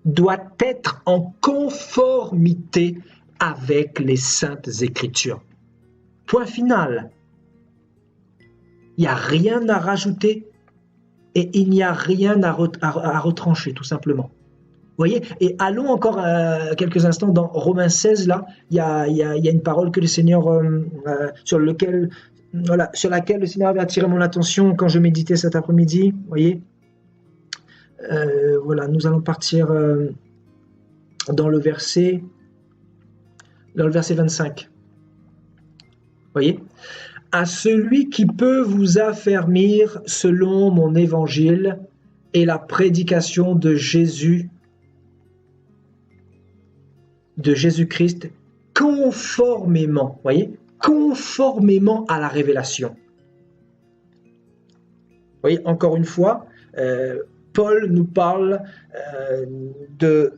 doit être en conformité avec les saintes écritures. Point final. Il n'y a rien à rajouter et il n'y a rien à retrancher, tout simplement. Vous voyez? Et allons encore quelques instants dans Romains 16, là, il y a une parole que le Seigneur, sur laquelle le Seigneur avait attiré mon attention quand je méditais cet après-midi. Vous voyez? Voilà, nous allons partir dans le verset 25. Voyez? À celui qui peut vous affermir selon mon évangile et la prédication de Jésus-Christ, conformément, voyez, conformément à la révélation. Vous voyez, encore une fois, Paul nous parle de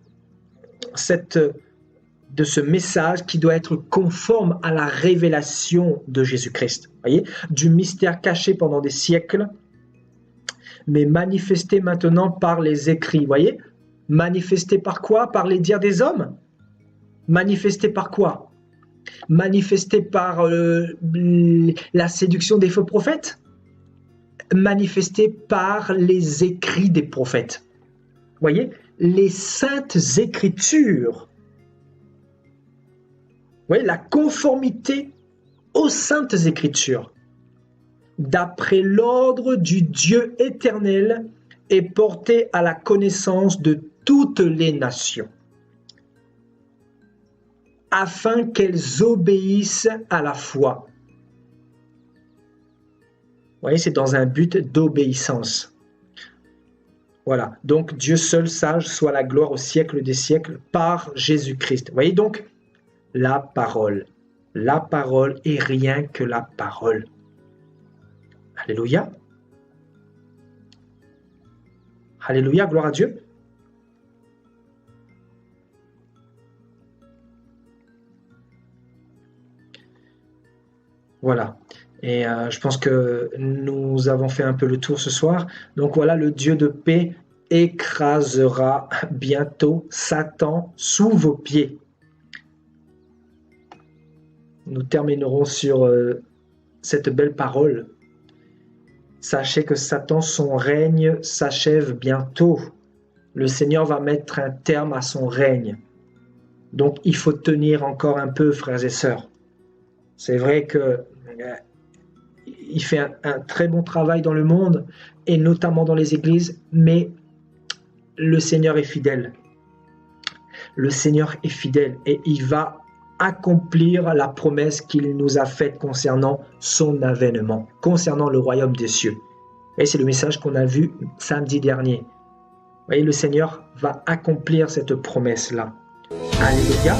ce message qui doit être conforme à la révélation de Jésus-Christ. Voyez, du mystère caché pendant des siècles, mais manifesté maintenant par les écrits. Voyez, manifesté par quoi? Par les dires des hommes. Manifesté par quoi? Manifesté par la séduction des faux prophètes? Manifesté par les écrits des prophètes. Voyez, les saintes écritures. Voyez, la conformité aux saintes écritures, d'après l'ordre du Dieu éternel, est portée à la connaissance de toutes les nations, afin qu'elles obéissent à la foi. Vous voyez, c'est dans un but d'obéissance. Voilà, donc Dieu seul sage soit la gloire au siècle des siècles par Jésus-Christ. Vous voyez donc, la parole est rien que la parole. Alléluia. Alléluia, gloire à Dieu. Voilà. Et je pense que nous avons fait un peu le tour ce soir. Donc voilà, le Dieu de paix écrasera bientôt Satan sous vos pieds. Nous terminerons sur cette belle parole. Sachez que Satan, son règne s'achève bientôt. Le Seigneur va mettre un terme à son règne. Donc il faut tenir encore un peu, frères et sœurs. C'est vrai que il fait un très bon travail dans le monde, et notamment dans les églises, mais le Seigneur est fidèle. Le Seigneur est fidèle, et il va accomplir la promesse qu'il nous a faite concernant son avènement, concernant le royaume des cieux. Et c'est le message qu'on a vu samedi dernier. Vous voyez, le Seigneur va accomplir cette promesse-là. Alléluia.